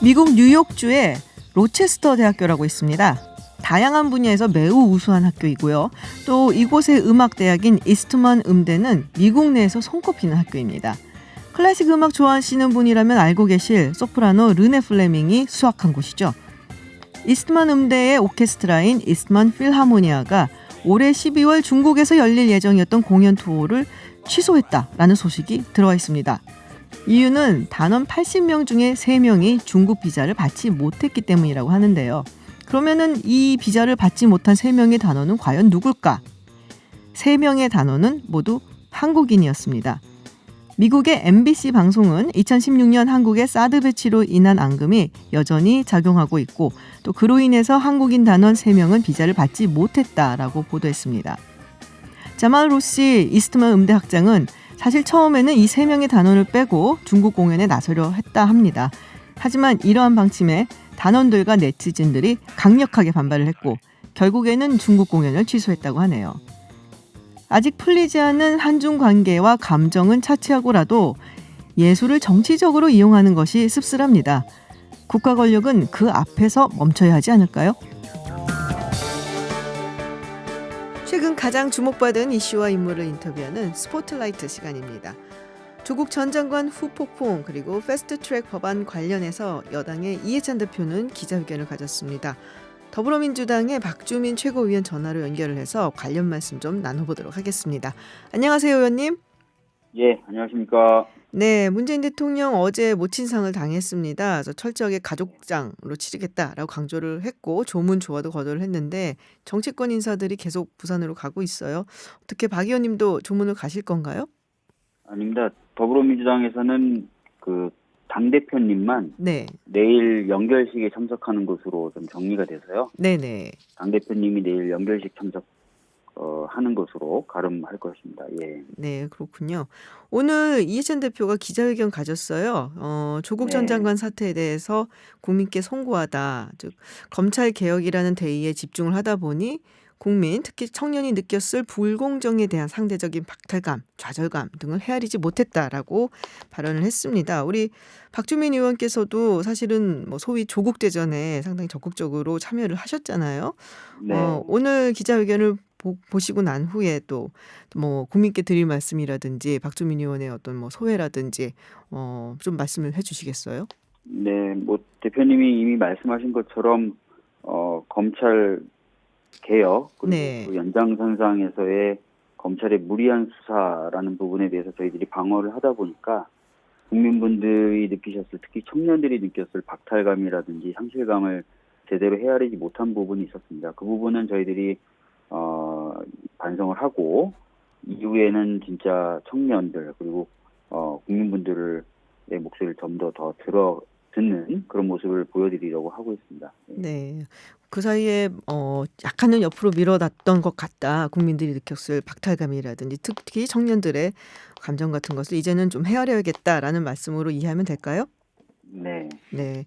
미국 뉴욕주에 로체스터 대학교라고 있습니다. 다양한 분야에서 매우 우수한 학교이고요. 또 이곳의 음악대학인 이스트먼 음대는 미국 내에서 손꼽히는 학교입니다. 클래식 음악 좋아하시는 분이라면 알고 계실 소프라노 르네 플레밍이 수학한 곳이죠. 이스트먼 음대의 오케스트라인 이스트먼 필하모니아가 올해 12월 중국에서 열릴 예정이었던 공연 투어를 취소했다라는 소식이 들어와 있습니다. 이유는 단원 80명 중에 3명이 중국 비자를 받지 못했기 때문이라고 하는데요. 그러면은 이 비자를 받지 못한 3명의 단원은 과연 누굴까? 3명의 단원은 모두 한국인이었습니다. 미국의 MBC 방송은 2016년 한국의 사드 배치로 인한 앙금이 여전히 작용하고 있고 또 그로 인해서 한국인 단원 3명은 비자를 받지 못했다라고 보도했습니다. 자말 로시 이스트먼 음대 학장은 사실 처음에는 이 3명의 단원을 빼고 중국 공연에 나서려 했다 합니다. 하지만 이러한 방침에 단원들과 네티즌들이 강력하게 반발을 했고 결국에는 중국 공연을 취소했다고 하네요. 아직 풀리지 않은 한중 관계와 감정은 차치하고라도 예술을 정치적으로 이용하는 것이 씁쓸합니다. 국가 권력은 그 앞에서 멈춰야 하지 않을까요? 최근 가장 주목받은 이슈와 인물을 인터뷰하는 스포트라이트 시간입니다. 조국 전 장관 후폭풍 그리고 패스트트랙 법안 관련해서 여당의 이해찬 대표는 기자회견을 가졌습니다. 더불어민주당의 박주민 최고위원 전화로 연결을 해서 관련 말씀 좀 나눠보도록 하겠습니다. 안녕하세요, 의원님. 예, 안녕하십니까. 네, 문재인 대통령 어제 모친상을 당했습니다. 그래서 철저하게 가족장으로 치르겠다라고 강조를 했고 조문 조화도 거절을 했는데 정치권 인사들이 계속 부산으로 가고 있어요. 어떻게 박 의원님도 조문을 가실 건가요? 아닙니다. 더불어민주당에서는 그 당대표님만 네, 내일 연결식에 참석하는 것으로 좀 정리가 돼서요. 네네. 당대표님이 내일 연결식 하는 것으로 가름할 것입니다. 예. 네, 그렇군요. 오늘 이해찬 대표가 기자회견 가졌어요. 조국 전 네. 장관 사태에 대해서 국민께 송구하다. 즉 검찰 개혁이라는 대의에 집중을 하다 보니 국민, 특히 청년이 느꼈을 불공정에 대한 상대적인 박탈감, 좌절감 등을 헤아리지 못했다라고 발언을 했습니다. 우리 박주민 의원께서도 사실은 뭐 소위 조국 대전에 상당히 적극적으로 참여를 하셨잖아요. 네. 오늘 기자회견을 보시고 난 후에 또 뭐 국민께 드릴 말씀이라든지 박주민 의원의 어떤 뭐 소회라든지 좀 말씀을 해주시겠어요? 네, 뭐 대표님이 이미 말씀하신 것처럼 검찰 개혁 그리고 네. 그 연장선상에서의 검찰의 무리한 수사라는 부분에 대해서 저희들이 방어를 하다 보니까 국민분들이 느끼셨을, 특히 청년들이 느꼈을 박탈감이라든지 상실감을 제대로 헤아리지 못한 부분이 있었습니다. 그 부분은 저희들이 반성을 하고 이후에는 진짜 청년들 그리고 국민분들의 목소리를 좀 더 듣는 그런 모습을 보여드리려고 하고 있습니다. 네. 그 사이에 약간은 옆으로 밀어놨던 것 같다. 국민들이 느꼈을 박탈감이라든지 특히 청년들의 감정 같은 것을 이제는 좀 헤아려야겠다라는 말씀으로 이해하면 될까요? 네. 네.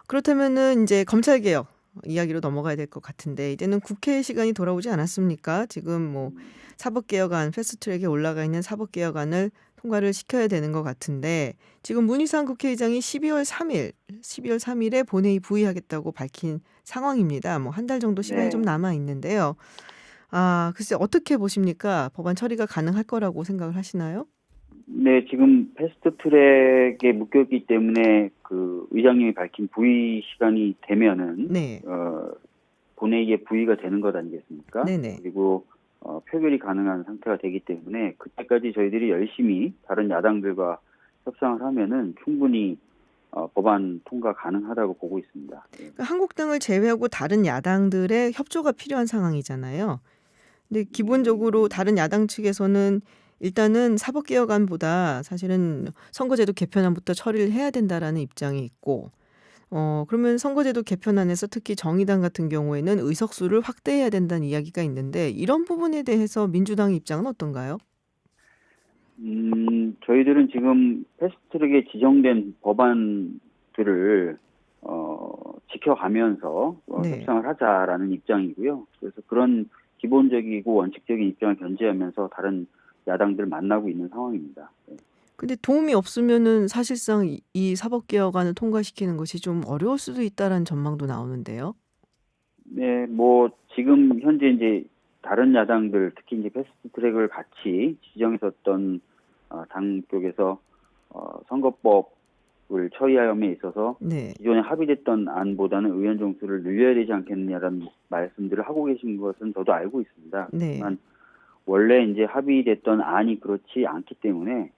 그렇다면은 이제 검찰 개혁 이야기로 넘어가야 될 것 같은데 이제는 국회 시간이 돌아오지 않았습니까? 지금 뭐 사법개혁안 패스트트랙에 올라가 있는 사법개혁안을 통과를 시켜야 되는 것 같은데 지금 문희상 국회의장이 12월 3일에 본회의 부의하겠다고 밝힌 상황입니다. 뭐 한 달 정도 시간이 네. 좀 남아 있는데요. 글쎄 어떻게 보십니까? 법안 처리가 가능할 거라고 생각을 하시나요? 네, 지금 패스트트랙에 묶였기 때문에 그 의장님이 밝힌 부의 시간이 되면은 네. 본회의에 부의가 되는 것 아니겠습니까? 네네. 그리고 표결이 가능한 상태가 되기 때문에 그때까지 저희들이 열심히 다른 야당들과 협상을 하면은 충분히 법안 통과 가능하다고 보고 있습니다. 예. 그러니까 한국당을 제외하고 다른 야당들의 협조가 필요한 상황이잖아요. 근데 기본적으로 다른 야당 측에서는 일단은 사법개혁안보다 사실은 선거제도 개편안부터 처리를 해야 된다라는 입장이 있고 그러면 선거제도 개편안에서 특히 정의당 같은 경우에는 의석수를 확대해야 된다는 이야기가 있는데 이런 부분에 대해서 민주당의 입장은 어떤가요? 저희들은 지금 패스트트랙에 지정된 법안들을 지켜가면서 네. 협상을 하자라는 입장이고요. 그래서 그런 기본적이고 원칙적인 입장을 견지하면서 다른 야당들 만나고 있는 상황입니다. 네. 근데 도움이 없으면은 사실상 이 사법개혁안을 통과시키는 것이 좀 어려울 수도 있다라는 전망도 나오는데요. 네, 뭐 지금 현재 이제 다른 야당들 특히 이제 패스트트랙을 같이 지정했었던 당 쪽에서 선거법을 처리함에 있어서 네. 기존에 합의됐던 안보다는 의원 정수를 늘려야 되지 않겠느냐라는 말씀들을 하고 계신 것은 저도 알고 있습니다. 네. 하지만 원래 이제 합의됐던 안이 그렇지 않기 때문에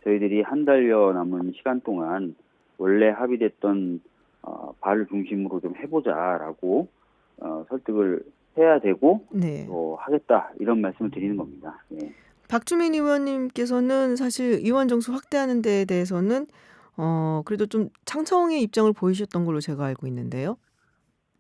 저희들이 한 달여 남은 시간 동안 원래 합의됐던 바를 중심으로 좀 해보자라고 설득을 해야 되고 네. 또 하겠다 이런 말씀을 드리는 겁니다. 예. 박주민 의원님께서는 사실 의원 정수 확대하는 데에 대해서는 그래도 좀 창청의 입장을 보이셨던 걸로 제가 알고 있는데요.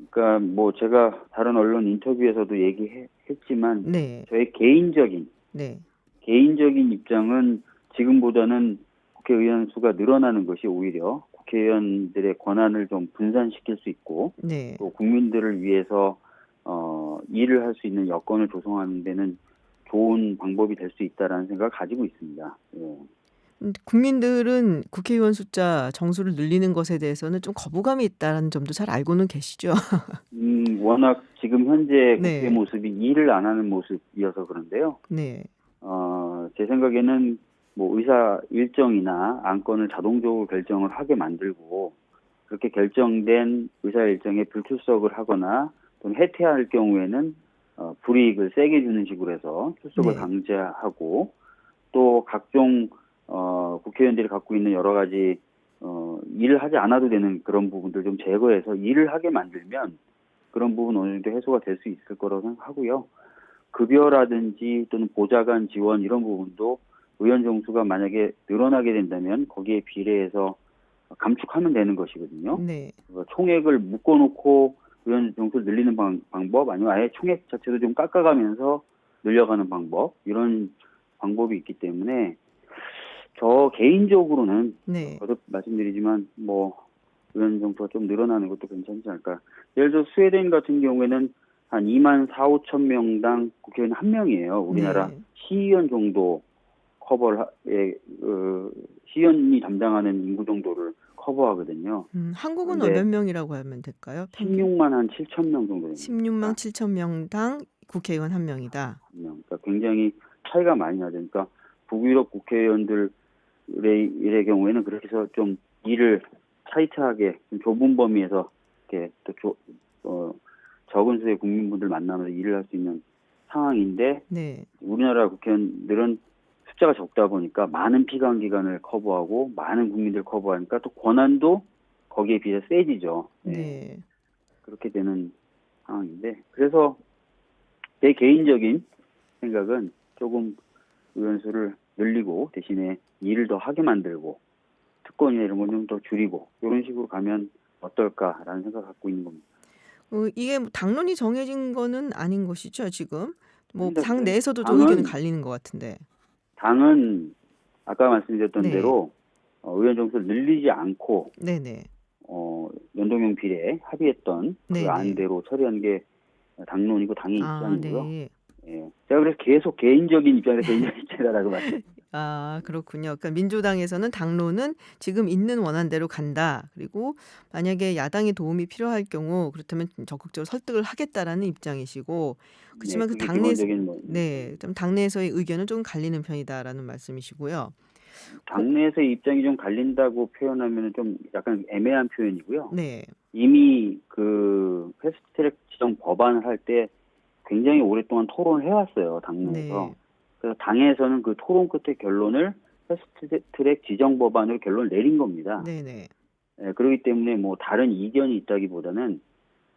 그러니까 뭐 제가 다른 언론 인터뷰에서도 얘기했지만 네. 저의 개인적인 네. 입장은 지금보다는 국회의원 수가 늘어나는 것이 오히려 국회의원들의 권한을 좀 분산시킬 수 있고 네. 또 국민들을 위해서 일을 할 수 있는 여건을 조성하는 데는 좋은 방법이 될 수 있다라는 생각을 가지고 있습니다. 예. 국민들은 국회의원 숫자 정수를 늘리는 것에 대해서는 좀 거부감이 있다는 점도 잘 알고는 계시죠? 워낙 지금 현재 네. 국회 모습이 일을 안 하는 모습이어서 그런데요. 네. 제 생각에는 뭐 의사 일정이나 안건을 자동적으로 결정을 하게 만들고 그렇게 결정된 의사 일정에 불출석을 하거나 또는 해태할 경우에는 불이익을 세게 주는 식으로 해서 출석을 네. 강제하고 또 각종 국회의원들이 갖고 있는 여러 가지 일을 하지 않아도 되는 그런 부분들 좀 제거해서 일을 하게 만들면 그런 부분 어느 정도 해소가 될 수 있을 거라고 생각하고요. 급여라든지 또는 보좌관 지원 이런 부분도 의원 정수가 만약에 늘어나게 된다면 거기에 비례해서 감축하면 되는 것이거든요. 네. 총액을 묶어놓고 의원 정수를 늘리는 방법 아니면 아예 총액 자체도 좀 깎아가면서 늘려가는 방법 이런 방법이 있기 때문에 저 개인적으로는 네. 거듭 말씀드리지만 뭐 의원 정수가 좀 늘어나는 것도 괜찮지 않을까. 예를 들어 스웨덴 같은 경우에는 한 2만 4, 5천 명당 국회의원 한 명이에요. 우리나라 네. 시의원 정도 시의원이 담당하는 인구 정도를 커버하거든요. 한국은 그런데 몇 명이라고 하면 될까요? 평균? 16만 한 7천 명 정도 됩니다. 16만 7천 명당 국회의원 한 명이다. 그러니까 굉장히 차이가 많이 나죠. 그러니까 북유럽 국회의원들의 일의 경우에는 그렇게 해서 좀 일을 타이트하게 좀 좁은 범위에서 이렇게 또 적은 수의 국민분들 만나면서 일을 할 수 있는 상황인데 네. 우리나라 국회의원들은 숫자가 적다 보니까 많은 피감 기관을 커버하고 많은 국민들 커버하니까 또 권한도 거기에 비해 세지죠. 네. 그렇게 되는 상황인데 그래서 제 개인적인 생각은 조금 의원 수를 늘리고 대신에 일을 더 하게 만들고 특권이나 이런 걸 좀 더 줄이고 이런 식으로 가면 어떨까라는 생각을 갖고 있는 겁니다. 이게 뭐 당론이 정해진 거는 아닌 것이죠, 지금? 뭐 아니다, 당 내에서도 좀 당은 의견이 갈리는 것 같은데. 당은 아까 말씀드렸던 네. 대로 의원 정수를 늘리지 않고 네네. 연동형 비례 합의했던 그 네네. 안대로 처리하는 게 당론이고 당의 입장이고요. 네. 예. 제가 그래서 계속 개인적인 입장에서 개인적인 입장이라고 말씀드립니다. 그렇군요. 그러니까 민주당에서는 당론은 지금 있는 원안대로 간다. 그리고 만약에 야당의 도움이 필요할 경우 그렇다면 적극적으로 설득을 하겠다라는 입장이시고 그렇지만 그 그게 당내에서 기본적인 네, 좀 당내에서의 의견은 좀 갈리는 편이다라는 말씀이시고요. 당내에서의 입장이 좀 갈린다고 표현하면 좀 약간 애매한 표현이고요. 네. 이미 그 패스트트랙 지정 법안을 할 때 굉장히 오랫동안 토론을 해왔어요. 당내에서. 네. 그래서 당에서는 그 토론 끝의 결론을 패스트트랙 지정 법안으로 결론을 내린 겁니다. 네네. 그렇기 때문에 뭐 다른 이견이 있다기보다는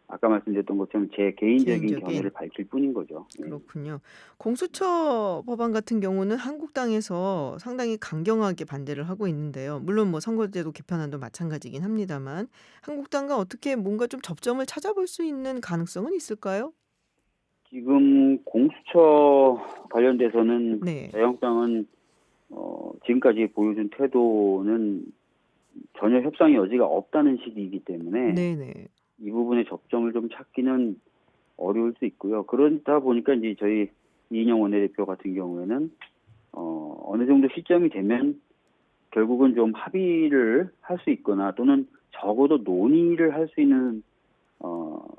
아까 말씀드렸던 것처럼 제 개인적인 견해를 밝힐 뿐인 거죠. 그렇군요. 공수처 법안 같은 경우는 한국당에서 상당히 강경하게 반대를 하고 있는데요. 물론 뭐 선거제도 개편안도 마찬가지긴 합니다만 한국당과 어떻게 뭔가 좀 접점을 찾아볼 수 있는 가능성은 있을까요? 지금 공수처 관련돼서는 네. 자유한국당은 지금까지 보여준 태도는 전혀 협상의 여지가 없다는 시기이기 때문에 네네. 이 부분의 접점을 좀 찾기는 어려울 수 있고요. 그러다 보니까 이제 저희 이인영 원내대표 같은 경우에는 어느 정도 시점이 되면 결국은 좀 합의를 할 수 있거나 또는 적어도 논의를 할 수 있는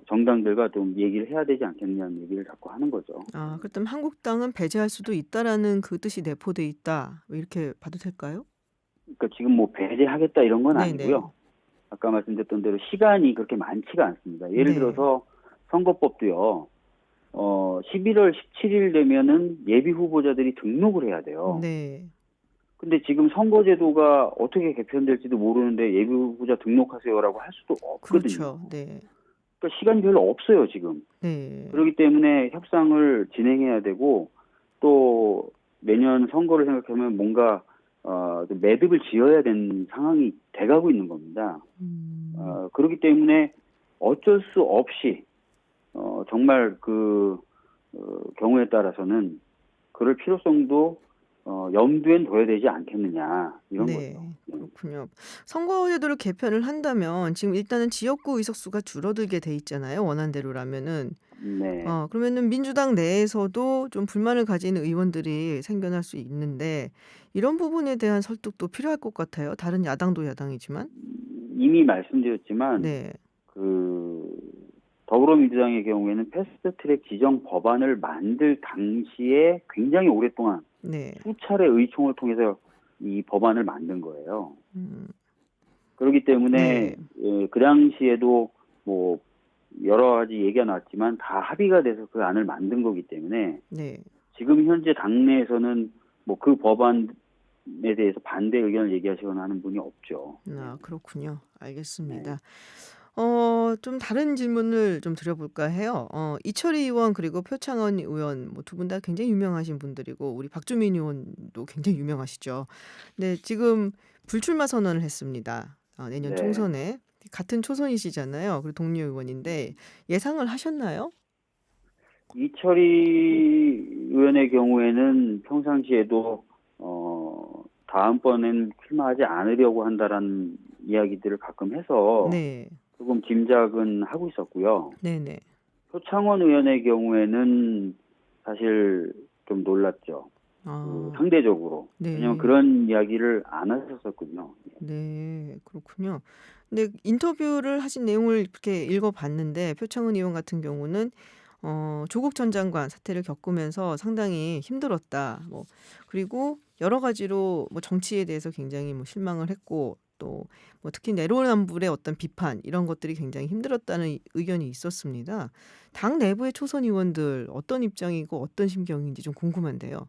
정당들과 좀 얘기를 해야 되지 않겠느냐는 얘기를 자꾸 하는 거죠. 그렇다면 한국당은 배제할 수도 있다라는 그 뜻이 내포돼 있다. 뭐 이렇게 봐도 될까요? 그러니까 지금 뭐 배제하겠다 이런 건 네네. 아니고요. 아까 말씀드렸던 대로 시간이 그렇게 많지가 않습니다. 예를 네. 들어서 선거법도요. 11월 17일 되면은 예비 후보자들이 등록을 해야 돼요. 네. 근데 지금 선거제도가 어떻게 개편될지도 모르는데 예비 후보자 등록하세요라고 할 수도 없거든요. 그렇죠. 네. 그러니까 시간이 별로 없어요, 지금. 네. 그렇기 때문에 협상을 진행해야 되고 또 내년 선거를 생각하면 뭔가 좀 매듭을 지어야 되는 상황이 돼가고 있는 겁니다. 그렇기 때문에 어쩔 수 없이 정말 경우에 따라서는 그럴 필요성도 염두엔 둬야 되지 않겠느냐 이런 네. 거죠. 그렇군요. 선거제도를 개편을 한다면 지금 일단은 지역구 의석수가 줄어들게 돼 있잖아요. 원안대로라면은. 네. 그러면은 민주당 내에서도 좀 불만을 가지는 의원들이 생겨날 수 있는데 이런 부분에 대한 설득도 필요할 것 같아요. 다른 야당도 야당이지만. 이미 말씀드렸지만 네. 더불어민주당의 경우에는 패스트트랙 지정 법안을 만들 당시에 굉장히 오랫동안 네. 수차례 의총을 통해서 이 법안을 만든 거예요. 음. 그렇기 때문에 네. 그 당시에도 뭐 여러 가지 얘기가 나왔지만 다 합의가 돼서 그 안을 만든 거기 때문에 네. 지금 현재 당내에서는 뭐 그 법안에 대해서 반대 의견을 얘기하시거나 하는 분이 없죠. 그렇군요. 알겠습니다. 네. 좀 다른 질문을 좀 드려볼까 해요. 이철희 의원 그리고 표창원 의원 뭐 두 분 다 굉장히 유명하신 분들이고 우리 박주민 의원도 굉장히 유명하시죠. 네, 지금 불출마 선언을 했습니다. 내년 네. 총선에 같은 초선이시잖아요. 그리고 동료 의원인데 예상을 하셨나요? 이철희 의원의 경우에는 평상시에도 다음번엔 출마하지 않으려고 한다라는 이야기들을 가끔 해서 네, 조금 짐작은 하고 있었고요. 네네. 표창원 의원의 경우에는 사실 좀 놀랐죠. 상대적으로. 왜냐하면 네, 그런 이야기를 안 하셨었군요. 네, 그렇군요. 근데 인터뷰를 하신 내용을 이렇게 읽어봤는데 표창원 의원 같은 경우는 조국 전 장관 사태를 겪으면서 상당히 힘들었다. 뭐 그리고 여러 가지로 뭐 정치에 대해서 굉장히 뭐 실망을 했고 또 뭐 특히 내로남불의 어떤 비판 이런 것들이 굉장히 힘들었다는 의견이 있었습니다. 당 내부의 초선 의원들 어떤 입장이고 어떤 심경인지 좀 궁금한데요.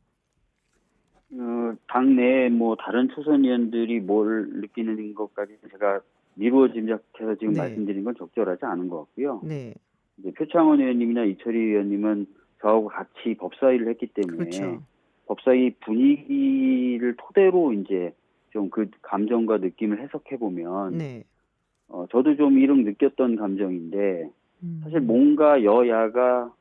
당내에 뭐 다른 초선 의원들이 뭘 느끼는 것까지 제가 미루어 짐작해서 지금 네, 말씀드린 건 적절하지 않은 것 같고요. 네, 이제 표창원 의원님이나 이철희 의원님은 저하고 같이 법사위를 했기 때문에 그렇죠. 법사위 분위기를 토대로 이제 좀 그 감정과 느낌을 해석해 보면 네, 저도 좀 이런 느꼈던 감정인데 사실 음, 뭔가 여야가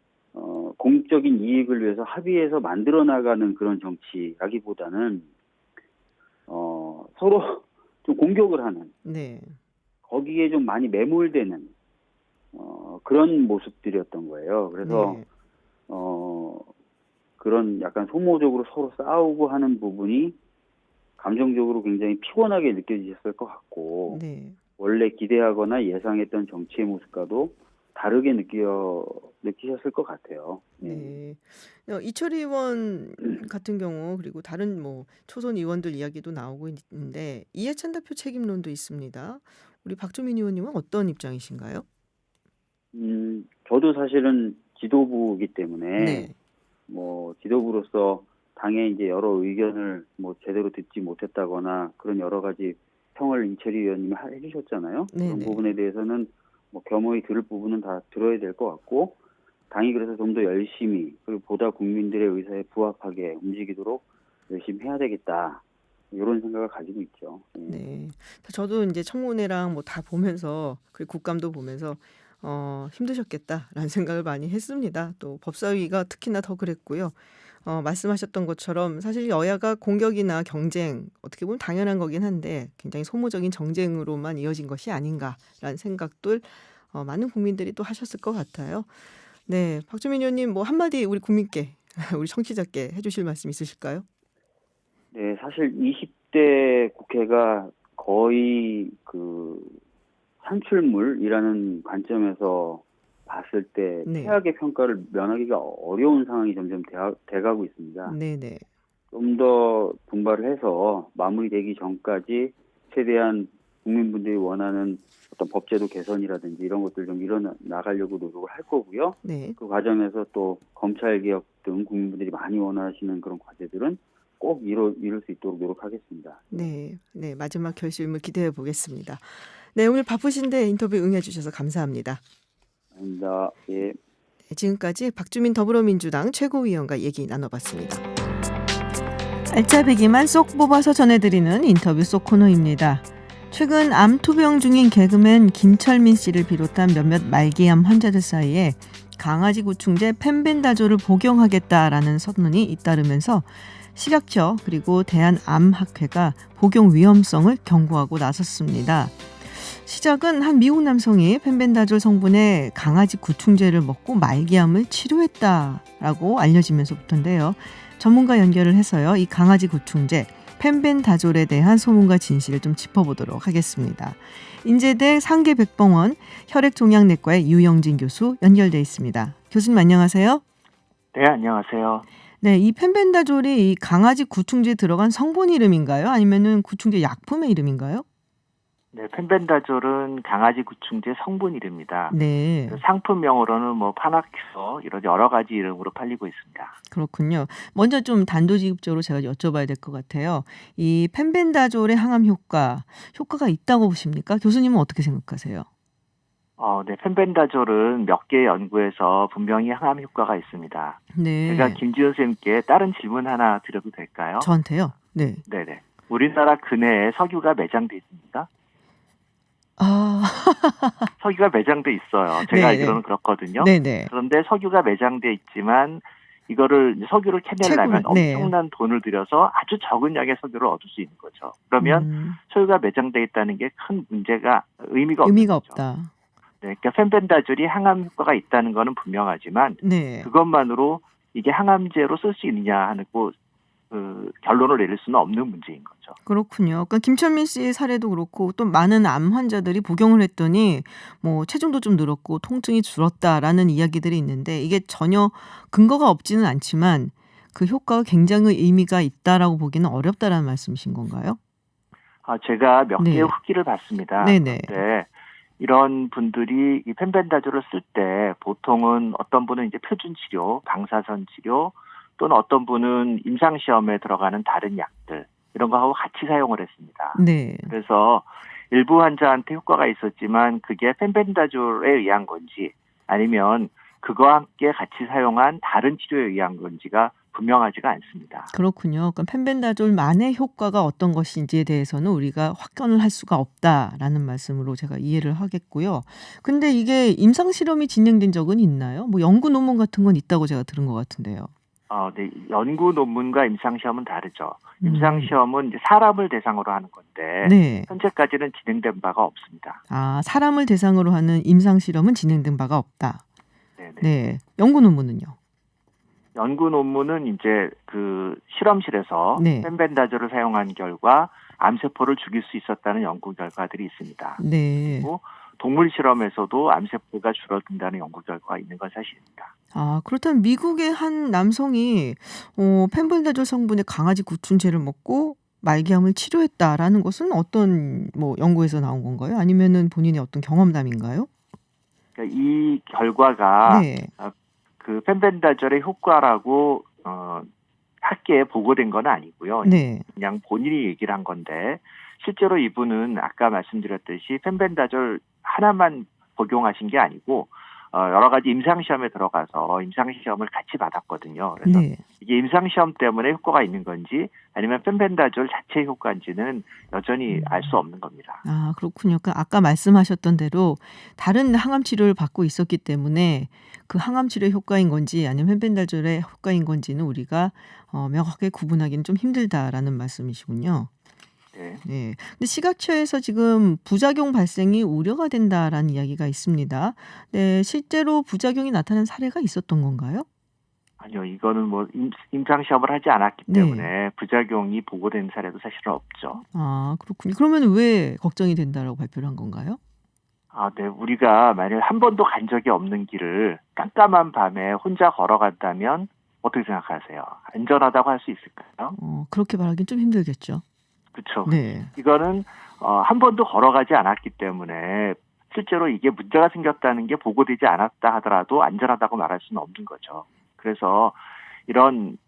공적인 이익을 위해서 합의해서 만들어 나가는 그런 정치라기보다는 서로 좀 공격을 하는 네, 거기에 좀 많이 매몰되는 그런 모습들이었던 거예요. 그래서 네, 그런 약간 소모적으로 서로 싸우고 하는 부분이 감정적으로 굉장히 피곤하게 느껴지셨을 것 같고 네. 원래 기대하거나 예상했던 정치의 모습과도 다르게 느끼셨을 것 같아요. 네. 이철희 의원 같은 경우 그리고 다른 뭐 초선 의원들 이야기도 나오고 있는데 이해찬 대표 책임론도 있습니다. 우리 박주민 의원님은 어떤 입장이신가요? 저도 사실은 지도부이기 때문에 네. 뭐 지도부로서 당의 이제 여러 의견을 뭐 제대로 듣지 못했다거나 그런 여러 가지 평을 이철희 의원님이 해주셨잖아요. 그런 네네. 부분에 대해서는 뭐 겸허히 들을 부분은 다 들어야 될 것 같고 당이 그래서 좀 더 열심히 그리고 보다 국민들의 의사에 부합하게 움직이도록 열심히 해야 되겠다 이런 생각을 가지고 있죠. 네. 저도 이제 청문회랑 뭐 다 보면서 그리고 국감도 보면서 힘드셨겠다라는 생각을 많이 했습니다. 또 법사위가 특히나 더 그랬고요. 말씀하셨던 것처럼 사실 여야가 공격이나 경쟁 어떻게 보면 당연한 거긴 한데 굉장히 소모적인 정쟁으로만 이어진 것이 아닌가라는 생각들 많은 국민들이 또 하셨을 것 같아요. 네, 박주민 의원님 뭐 한마디 우리 국민께 우리 청취자께 해주실 말씀 있으실까요? 네, 사실 20대 국회가 거의 그 산출물이라는 관점에서 봤을 때 네. 최악의 평가를 면하기가 어려운 상황이 점점 돼가고 있습니다. 네네. 좀 더 분발을 해서 마무리되기 전까지 최대한 국민분들이 원하는 어떤 법제도 개선이라든지 이런 것들 좀 이뤄나가려고 노력을 할 거고요. 네. 그 과정에서 또 검찰개혁 등 국민분들이 많이 원하시는 그런 과제들은 꼭 이룰 수 있도록 노력하겠습니다. 네. 네. 마지막 결심을 기대해 보겠습니다. 네. 오늘 바쁘신데 인터뷰 응해 주셔서 감사합니다. 감사합니다. 예. 네, 지금까지 박주민 더불어민주당 최고위원과 얘기 나눠봤습니다. 알짜배기만 쏙 뽑아서 전해드리는 인터뷰 속 코너입니다. 최근 암 투병 중인 개그맨 김철민 씨를 비롯한 몇몇 말기암 환자들 사이에 강아지 구충제 펜벤다졸을 복용하겠다라는 선언이 잇따르면서 식약처 그리고 대한암학회가 복용 위험성을 경고하고 나섰습니다. 시작은 한 미국 남성이 펜벤다졸 성분의 강아지 구충제를 먹고 말기암을 치료했다라고 알려지면서부터인데요. 전문가 연결을 해서요. 이 강아지 구충제 펜벤다졸에 대한 소문과 진실을 좀 짚어보도록 하겠습니다. 인제대 상계백병원 혈액종양내과의 유영진 교수 연결돼 있습니다. 교수님 안녕하세요. 네, 안녕하세요. 네, 이 펜벤다졸이 이 강아지 구충제에 들어간 성분 이름인가요? 아니면은 구충제 약품의 이름인가요? 네, 펜벤다졸은 강아지 구충제 성분 이름입니다. 네, 상품명으로는 뭐 파나큐어 이런 여러 가지 이름으로 팔리고 있습니다. 그렇군요. 먼저 좀 단도직입적으로 제가 여쭤봐야 될 것 같아요. 이 펜벤다졸의 항암 효과가 있다고 보십니까? 교수님은 어떻게 생각하세요? 네, 펜벤다졸은 몇 개의 연구에서 분명히 항암 효과가 있습니다. 네, 제가 김지현 선생님께 다른 질문 하나 드려도 될까요? 저한테요? 네. 네네. 우리나라 근해에 석유가 매장돼 있습니까? 아, 석유가 매장돼 있어요. 제가 네네. 알기로는 그렇거든요. 네네. 그런데 석유가 매장돼 있지만 이거를 이제 석유를 캐내려면 네. 엄청난 돈을 들여서 아주 적은 양의 석유를 얻을 수 있는 거죠. 그러면 석유가 매장돼 있다는 게 큰 문제가 의미가 없는 의미가 거죠. 없다. 네, 그러니까 펜벤다졸이 항암 효과가 있다는 거는 분명하지만 네. 그것만으로 이게 항암제로 쓸 수 있느냐 하는 결론을 내릴 수는 없는 문제인 거죠. 그렇군요. 그러니까 김철민 씨 사례도 그렇고 또 많은 암 환자들이 복용을 했더니 뭐 체중도 좀 늘었고 통증이 줄었다라는 이야기들이 있는데 이게 전혀 근거가 없지는 않지만 그 효과가 굉장히 의미가 있다라고 보기는 어렵다라는 말씀이신 건가요? 제가 몇 네. 개의 후기를 봤습니다. 네네. 그런데 이런 분들이 이 펜벤다졸을 쓸 때 보통은 어떤 분은 이제 표준 치료, 방사선 치료 또는 어떤 분은 임상 시험에 들어가는 다른 약들 이런 거하고 같이 사용을 했습니다. 네. 그래서 일부 환자한테 효과가 있었지만 그게 펜벤다졸에 의한 건지 아니면 그거와 함께 같이 사용한 다른 치료에 의한 건지가 분명하지가 않습니다. 그렇군요. 그러니까 펜벤다졸만의 효과가 어떤 것인지에 대해서는 우리가 확견을 할 수가 없다라는 말씀으로 제가 이해를 하겠고요. 근데 이게 임상 실험이 진행된 적은 있나요? 뭐 연구 논문 같은 건 있다고 제가 들은 것 같은데요. 네, 연구 논문과 임상 시험은 다르죠. 임상 시험은 이제 사람을 대상으로 하는 건데 네. 현재까지는 진행된 바가 없습니다. 아, 사람을 대상으로 하는 임상 실험은 진행된 바가 없다. 네네. 네. 연구 논문은요? 연구 논문은 이제 그 실험실에서 네. 펜벤다졸을 사용한 결과 암세포를 죽일 수 있었다는 연구 결과들이 있습니다. 네. 그리고 동물 실험에서도 암세포가 줄어든다는 연구 결과가 있는 건 사실입니다. 아, 그렇다면 미국의 한 남성이 펜벤다졸 성분의 강아지 구충제를 먹고 말기암을 치료했다라는 것은 어떤 뭐 연구에서 나온 건가요? 아니면은 본인의 어떤 경험담인가요? 그러니까 이 결과가 네. 그 펜벤다졸의 효과라고 학계에 보고된 건 아니고요. 네. 그냥 본인이 얘기를 한 건데 실제로 이분은 아까 말씀드렸듯이 펜벤다졸 하나만 복용하신 게 아니고 여러 가지 임상시험에 들어가서 임상시험을 같이 받았거든요. 그래서 네. 이게 임상시험 때문에 효과가 있는 건지 아니면 펜벤다졸 자체의 효과인지는 여전히 알 수 없는 겁니다. 아, 그렇군요. 그러니까 아까 말씀하셨던 대로 다른 항암 치료를 받고 있었기 때문에 그 항암 치료의 효과인 건지 아니면 펜벤다졸의 효과인 건지는 우리가 명확하게 구분하기는 좀 힘들다라는 말씀이시군요. 네. 네. 근데 식약처에서 지금 부작용 발생이 우려가 된다라는 이야기가 있습니다. 네, 실제로 부작용이 나타난 사례가 있었던 건가요? 아니요, 이거는 뭐 임상 시험을 하지 않았기 네. 때문에 부작용이 보고된 사례도 사실은 없죠. 아, 그렇군요. 그러면 왜 걱정이 된다라고 발표를 한 건가요? 아, 네. 우리가 만약 한 번도 간 적이 없는 길을 깜깜한 밤에 혼자 걸어간다면 어떻게 생각하세요? 안전하다고 할 수 있을까요? 그렇게 말하긴 좀 힘들겠죠. 그렇죠. 네. 이거는 한 번도 걸어가지 않았기 때문에 실제로 이게 문제가 생겼다는 게 보고되지 않았다 하더라도 안전하다고 말할 수는 없는 거죠. 그래서 이런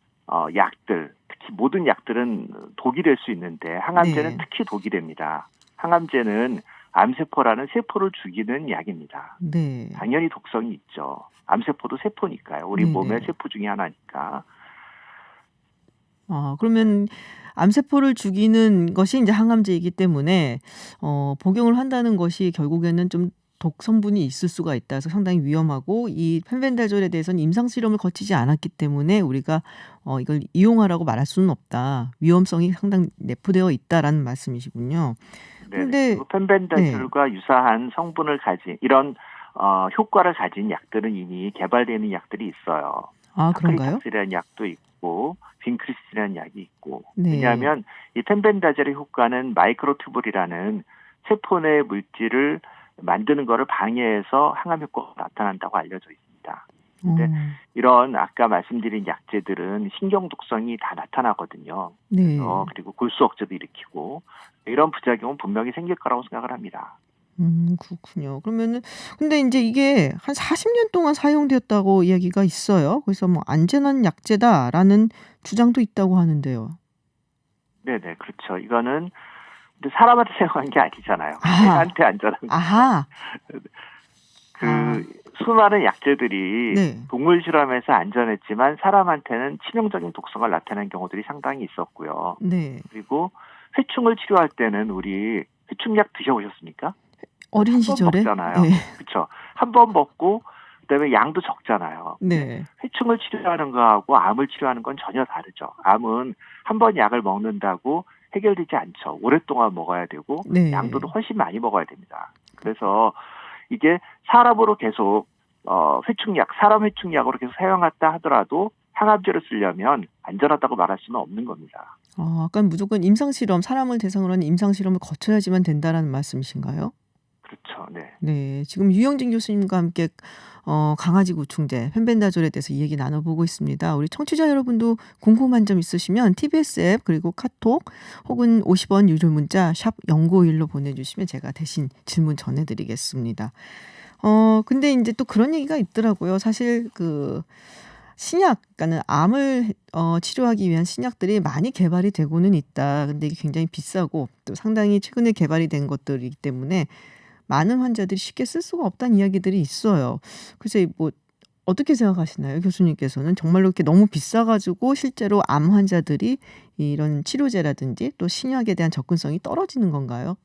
약들, 특히 모든 약들은 독이 될 수 있는데 항암제는 네. 특히 독이 됩니다. 항암제는 암세포라는 세포를 죽이는 약입니다. 네. 당연히 독성이 있죠. 암세포도 세포니까요. 우리 네네. 몸의 세포 중에 하나니까. 그러면 암세포를 죽이는 것이 이제 항암제이기 때문에 복용을 한다는 것이 결국에는 좀 독 성분이 있을 수가 있다. 그래서 상당히 위험하고 이 펜벤다졸에 대해서는 임상 실험을 거치지 않았기 때문에 우리가 이걸 이용하라고 말할 수는 없다. 위험성이 상당히 내포되어 있다라는 말씀이시군요. 네네. 근데 그리고 네. 펜벤다졸과 유사한 성분을 가진 이런 효과를 가진 약들은 이미 개발되는 약들이 있어요. 아, 그런가요? 파크리탁스라는 약도 있고 빈크리스라는 약이 있고. 네. 왜냐하면 이 펜벤다졸의 효과는 마이크로튜블이라는 세포 내 물질을 만드는 것을 방해해서 항암 효과가 나타난다고 알려져 있습니다. 근데 이런 아까 말씀드린 약제들은 신경 독성이 다 나타나거든요. 네. 그래서 그리고 골수 억제도 일으키고 이런 부작용은 분명히 생길 거라고 생각을 합니다. 그렇군요. 그러면은 근데 인제 이게 한 40년 동안 사용되었다고 이야기가 있어요. 그래서 뭐 "안전한 약제다."라는 주장도 있다고 하는데요. 네네, 그렇죠. 이거는 근데 사람한테 사용한 게 아니잖아요. 아하. 개한테 안전한 거죠. 아하. 그 수많은 약제들이 네. 동물 실험에서 안전했지만 사람한테는 치명적인 독성을 나타낸 경우들이 상당히 있었고요. 네. 그리고 회충을 치료할 때는 우리 회충약 드셔보셨습니까? 어린 한 번 시절에? 먹잖아요. 네. 그렇죠. 한 번 먹고 그다음에 양도 적잖아요. 네. 회충을 치료하는 거하고 암을 치료하는 건 전혀 다르죠. 암은 한 번 약을 먹는다고 해결되지 않죠. 오랫동안 먹어야 되고 네. 양도 훨씬 많이 먹어야 됩니다. 그래서 이게 사람으로 계속 회충약, 사람 회충약으로 계속 사용했다 하더라도 항암제를 쓰려면 안전하다고 말할 수는 없는 겁니다. 아까 무조건 임상 실험, 사람을 대상으로 한 임상 실험을 거쳐야지만 된다라는 말씀이신가요? 그렇죠. 네. 네. 지금 유영진 교수님과 함께 강아지 구충제 펜벤다졸에 대해서 이야기 나눠보고 있습니다. 우리 청취자 여러분도 궁금한 점 있으시면 TBS 앱 그리고 카톡 혹은 50원 유료 문자 샵 0951로 보내주시면 제가 대신 질문 전해드리겠습니다. 근데 인제 또 그런 얘기가 있더라고요. 사실 그 신약 그러니까는 암을 치료하기 위한 신약들이 많이 개발이 되고는 있다. 근데 이게 굉장히 비싸고 또 상당히 최근에 개발이 된 것들이기 때문에 많은 환자들이 쉽게 쓸 수가 없다는 이야기들이 있어요. 그래서 뭐 어떻게 생각하시나요? 교수님께서는 정말로 이렇게 너무 비싸 가지고 실제로 암 환자들이 이런 치료제라든지 또 신약에 대한 접근성이 떨어지는 건가요?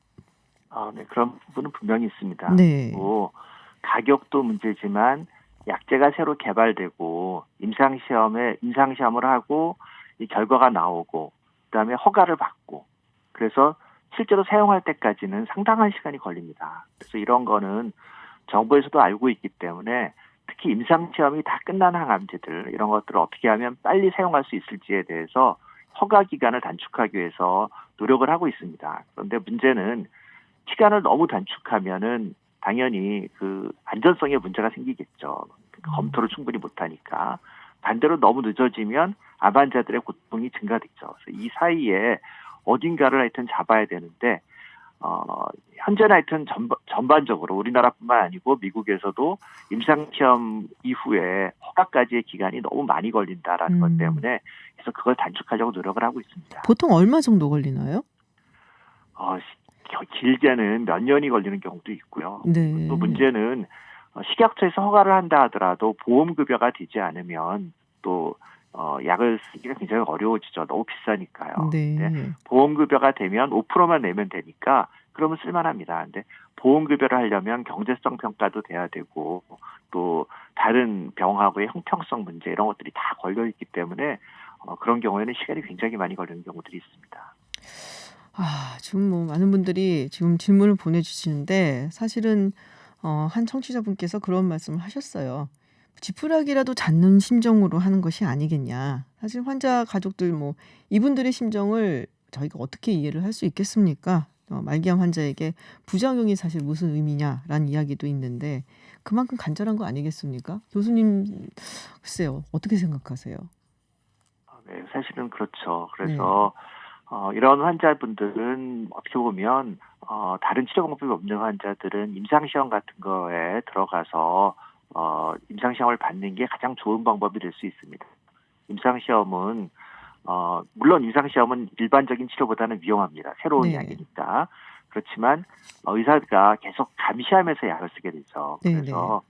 네. 그런 부분은 분명히 있습니다. 네. 뭐 가격도 문제지만 약제가 새로 개발되고 임상 시험을 하고 이 결과가 나오고 그다음에 허가를 받고 그래서 실제로 사용할 때까지는 상당한 시간이 걸립니다. 그래서 이런 거는 정부에서도 알고 있기 때문에 특히 임상 시험이 다 끝난 항암제들 이런 것들을 어떻게 하면 빨리 사용할 수 있을지에 대해서 허가 기간을 단축하기 위해서 노력을 하고 있습니다. 그런데 문제는 시간을 너무 단축하면은 당연히 그 안전성에 문제가 생기겠죠. 검토를 충분히 못하니까. 반대로 너무 늦어지면 암 환자들의 고통이 증가되죠. 그래서 이 사이에 어딘가를 하여튼 잡아야 되는데 현재는 하여튼 전반적으로 우리나라뿐만 아니고 미국에서도 임상시험 이후에 허가까지의 기간이 너무 많이 걸린다라는 것 때문에 그래서 그걸 단축하려고 노력을 하고 있습니다. 보통 얼마 정도 걸리나요? 길게는 몇 년이 걸리는 경우도 있고요. 네. 또 문제는 식약처에서 허가를 한다 하더라도 보험급여가 되지 않으면 또 약을 쓰기가 굉장히 어려워지죠. 너무 비싸니까요. 네. 보험급여가 되면 5%만 내면 되니까 그러면 쓸만합니다. 근데 보험급여를 하려면 경제성 평가도 돼야 되고 또 다른 병하고의 형평성 문제 이런 것들이 다 걸려있기 때문에 그런 경우에는 시간이 굉장히 많이 걸리는 경우들이 있습니다. 지금 뭐 많은 분들이 지금 질문을 보내주시는데 사실은 한 청취자분께서 그런 말씀을 하셨어요. 지푸라기라도 잡는 심정으로 하는 것이 아니겠냐. 사실 환자 가족들 뭐 이분들의 심정을 저희가 어떻게 이해를 할 수 있겠습니까? 말기암 환자에게 부작용이 사실 무슨 의미냐라는 이야기도 있는데 그만큼 간절한 거 아니겠습니까? 교수님 글쎄요. 어떻게 생각하세요? 네, 사실은 그렇죠. 그래서 이런 환자분들은 어떻게 보면 다른 치료 방법이 없는 환자들은 임상시험 같은 거에 들어가서 임상시험을 받는 게 가장 좋은 방법이 될 수 있습니다. 임상시험은 물론 임상시험은 일반적인 치료보다는 위험합니다. 새로운 네. 약이니까. 그렇지만 의사가 계속 감시하면서 약을 쓰게 되죠. 네네. 그래서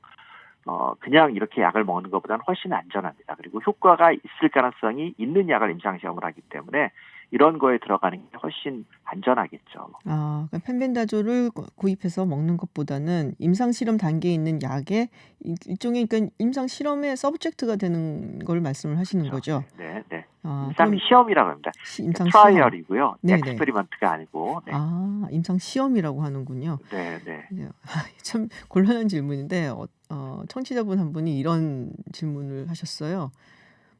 그냥 이렇게 약을 먹는 것보다는 훨씬 안전합니다. 그리고 효과가 있을 가능성이 있는 약을 임상시험을 하기 때문에 이런 거에 들어가는 게 훨씬 안전하겠죠. 그러니까 펜벤다졸을 구입해서 먹는 것보다는 임상 실험 단계에 있는 약의 일종의 그러니까 임상 실험의 서브젝트가 되는 걸 말씀을 하시는 거죠. 네, 네. 그럼 임상 시험이라고 합니다. 임상 시험. 트라이얼이고요. 네네. 엑스페리먼트가 아니고. 네. 임상 시험이라고 하는군요. 네, 네. 네. 참 곤란한 질문인데 청취자분 한 분이 이런 질문을 하셨어요.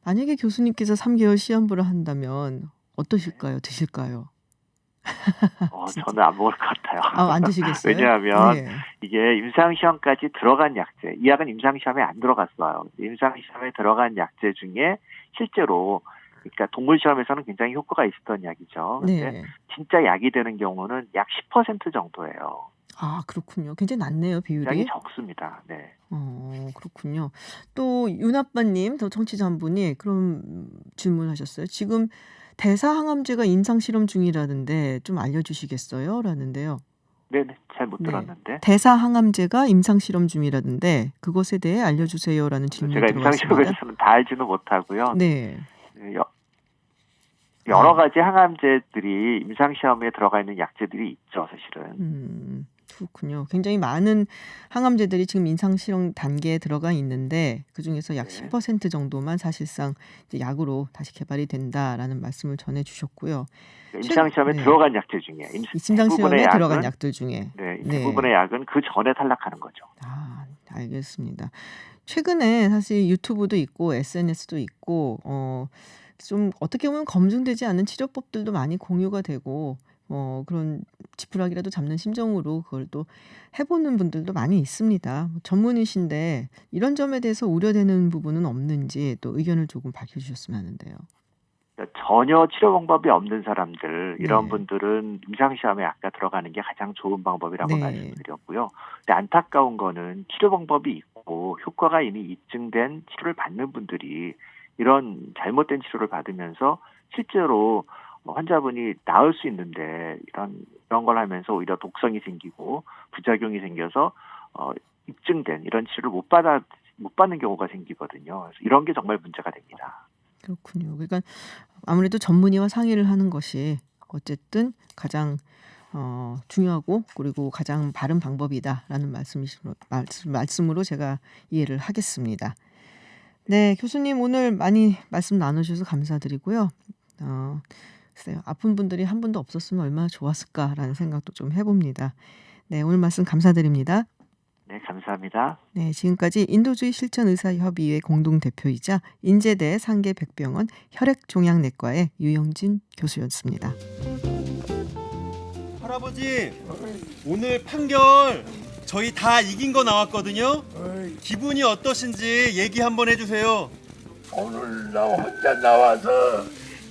만약에 교수님께서 3개월 시험부를 한다면 어떠실까요? 드실까요? 저는 안 먹을 것 같아요. 안 드시겠어요? 왜냐하면 네. 이게 임상시험까지 들어간 약제, 이 약은 임상시험에 안 들어갔어요. 임상시험에 들어간 약제 중에 실제로 그러니까 동물시험에서는 굉장히 효과가 있었던 약이죠. 근데 네. 진짜 약이 되는 경우는 약 10% 정도예요. 그렇군요. 굉장히 낮네요, 굉장히 비율이. 적습니다. 네. 그렇군요. 또 윤아빠님, 더 청취자 한 분이 그런 질문하셨어요. 지금 대사항암제가 임상실험 중이라는데 좀 알려주시겠어요? 라는데요. 네네. 잘 못 네. 들었는데. 대사항암제가 임상실험 중이라는데 그것에 대해 알려주세요라는 질문이 제가 들어와 있습니다. 임상시험에 대해서는 다 알지는 못하고요. 네. 여러 가지 항암제들이 임상시험에 들어가 있는 약제들이 있죠, 사실은. 그렇군요. 굉장히 많은 항암제들이 지금 임상실험 단계에 들어가 있는데 그중에서 약 네. 10% 정도만 사실상 이제 약으로 다시 개발이 된다라는 말씀을 전해주셨고요. 임상시험에 네. 들어간 약제 중에 임상시험에 들어간 약들 중에. 네, 대부분의 약은 그 전에 탈락하는 거죠. 알겠습니다. 최근에 사실 유튜브도 있고 SNS도 있고 좀 어떻게 보면 검증되지 않은 치료법들도 많이 공유가 되고 그런 지푸라기라도 잡는 심정으로 그걸 또 해보는 분들도 많이 있습니다. 전문의신데 이런 점에 대해서 우려되는 부분은 없는지 또 의견을 조금 밝혀주셨으면 하는데요. 전혀 치료 방법이 없는 사람들 이런 네. 분들은 임상시험에 아까 들어가는 게 가장 좋은 방법이라고 네. 말씀드렸고요. 근데 안타까운 거는 치료 방법이 있고 효과가 이미 입증된 치료를 받는 분들이 이런 잘못된 치료를 받으면서 실제로 환자분이 나을 수 있는데 이런 걸 하면서 오히려 독성이 생기고 부작용이 생겨서 입증된 이런 치료를 못 받는 경우가 생기거든요. 그래서 이런 게 정말 문제가 됩니다. 그렇군요. 그러니까 아무래도 전문의와 상의를 하는 것이 어쨌든 가장 중요하고 그리고 가장 바른 방법이다라는 말씀으로 제가 이해를 하겠습니다. 네, 교수님 오늘 많이 말씀 나누셔서 감사드리고요. 글쎄요, 아픈 분들이 한 분도 없었으면 얼마나 좋았을까라는 생각도 좀 해봅니다. 네, 오늘 말씀 감사드립니다. 네, 감사합니다. 네, 지금까지 인도주의 실천의사협의회 공동대표이자 인제대 상계백병원 혈액종양내과의 유영진 교수였습니다. 할아버지, 오늘 판결 저희 다 이긴 거 나왔거든요. 기분이 어떠신지 얘기 한번 해주세요. 오늘 나 혼자 나와서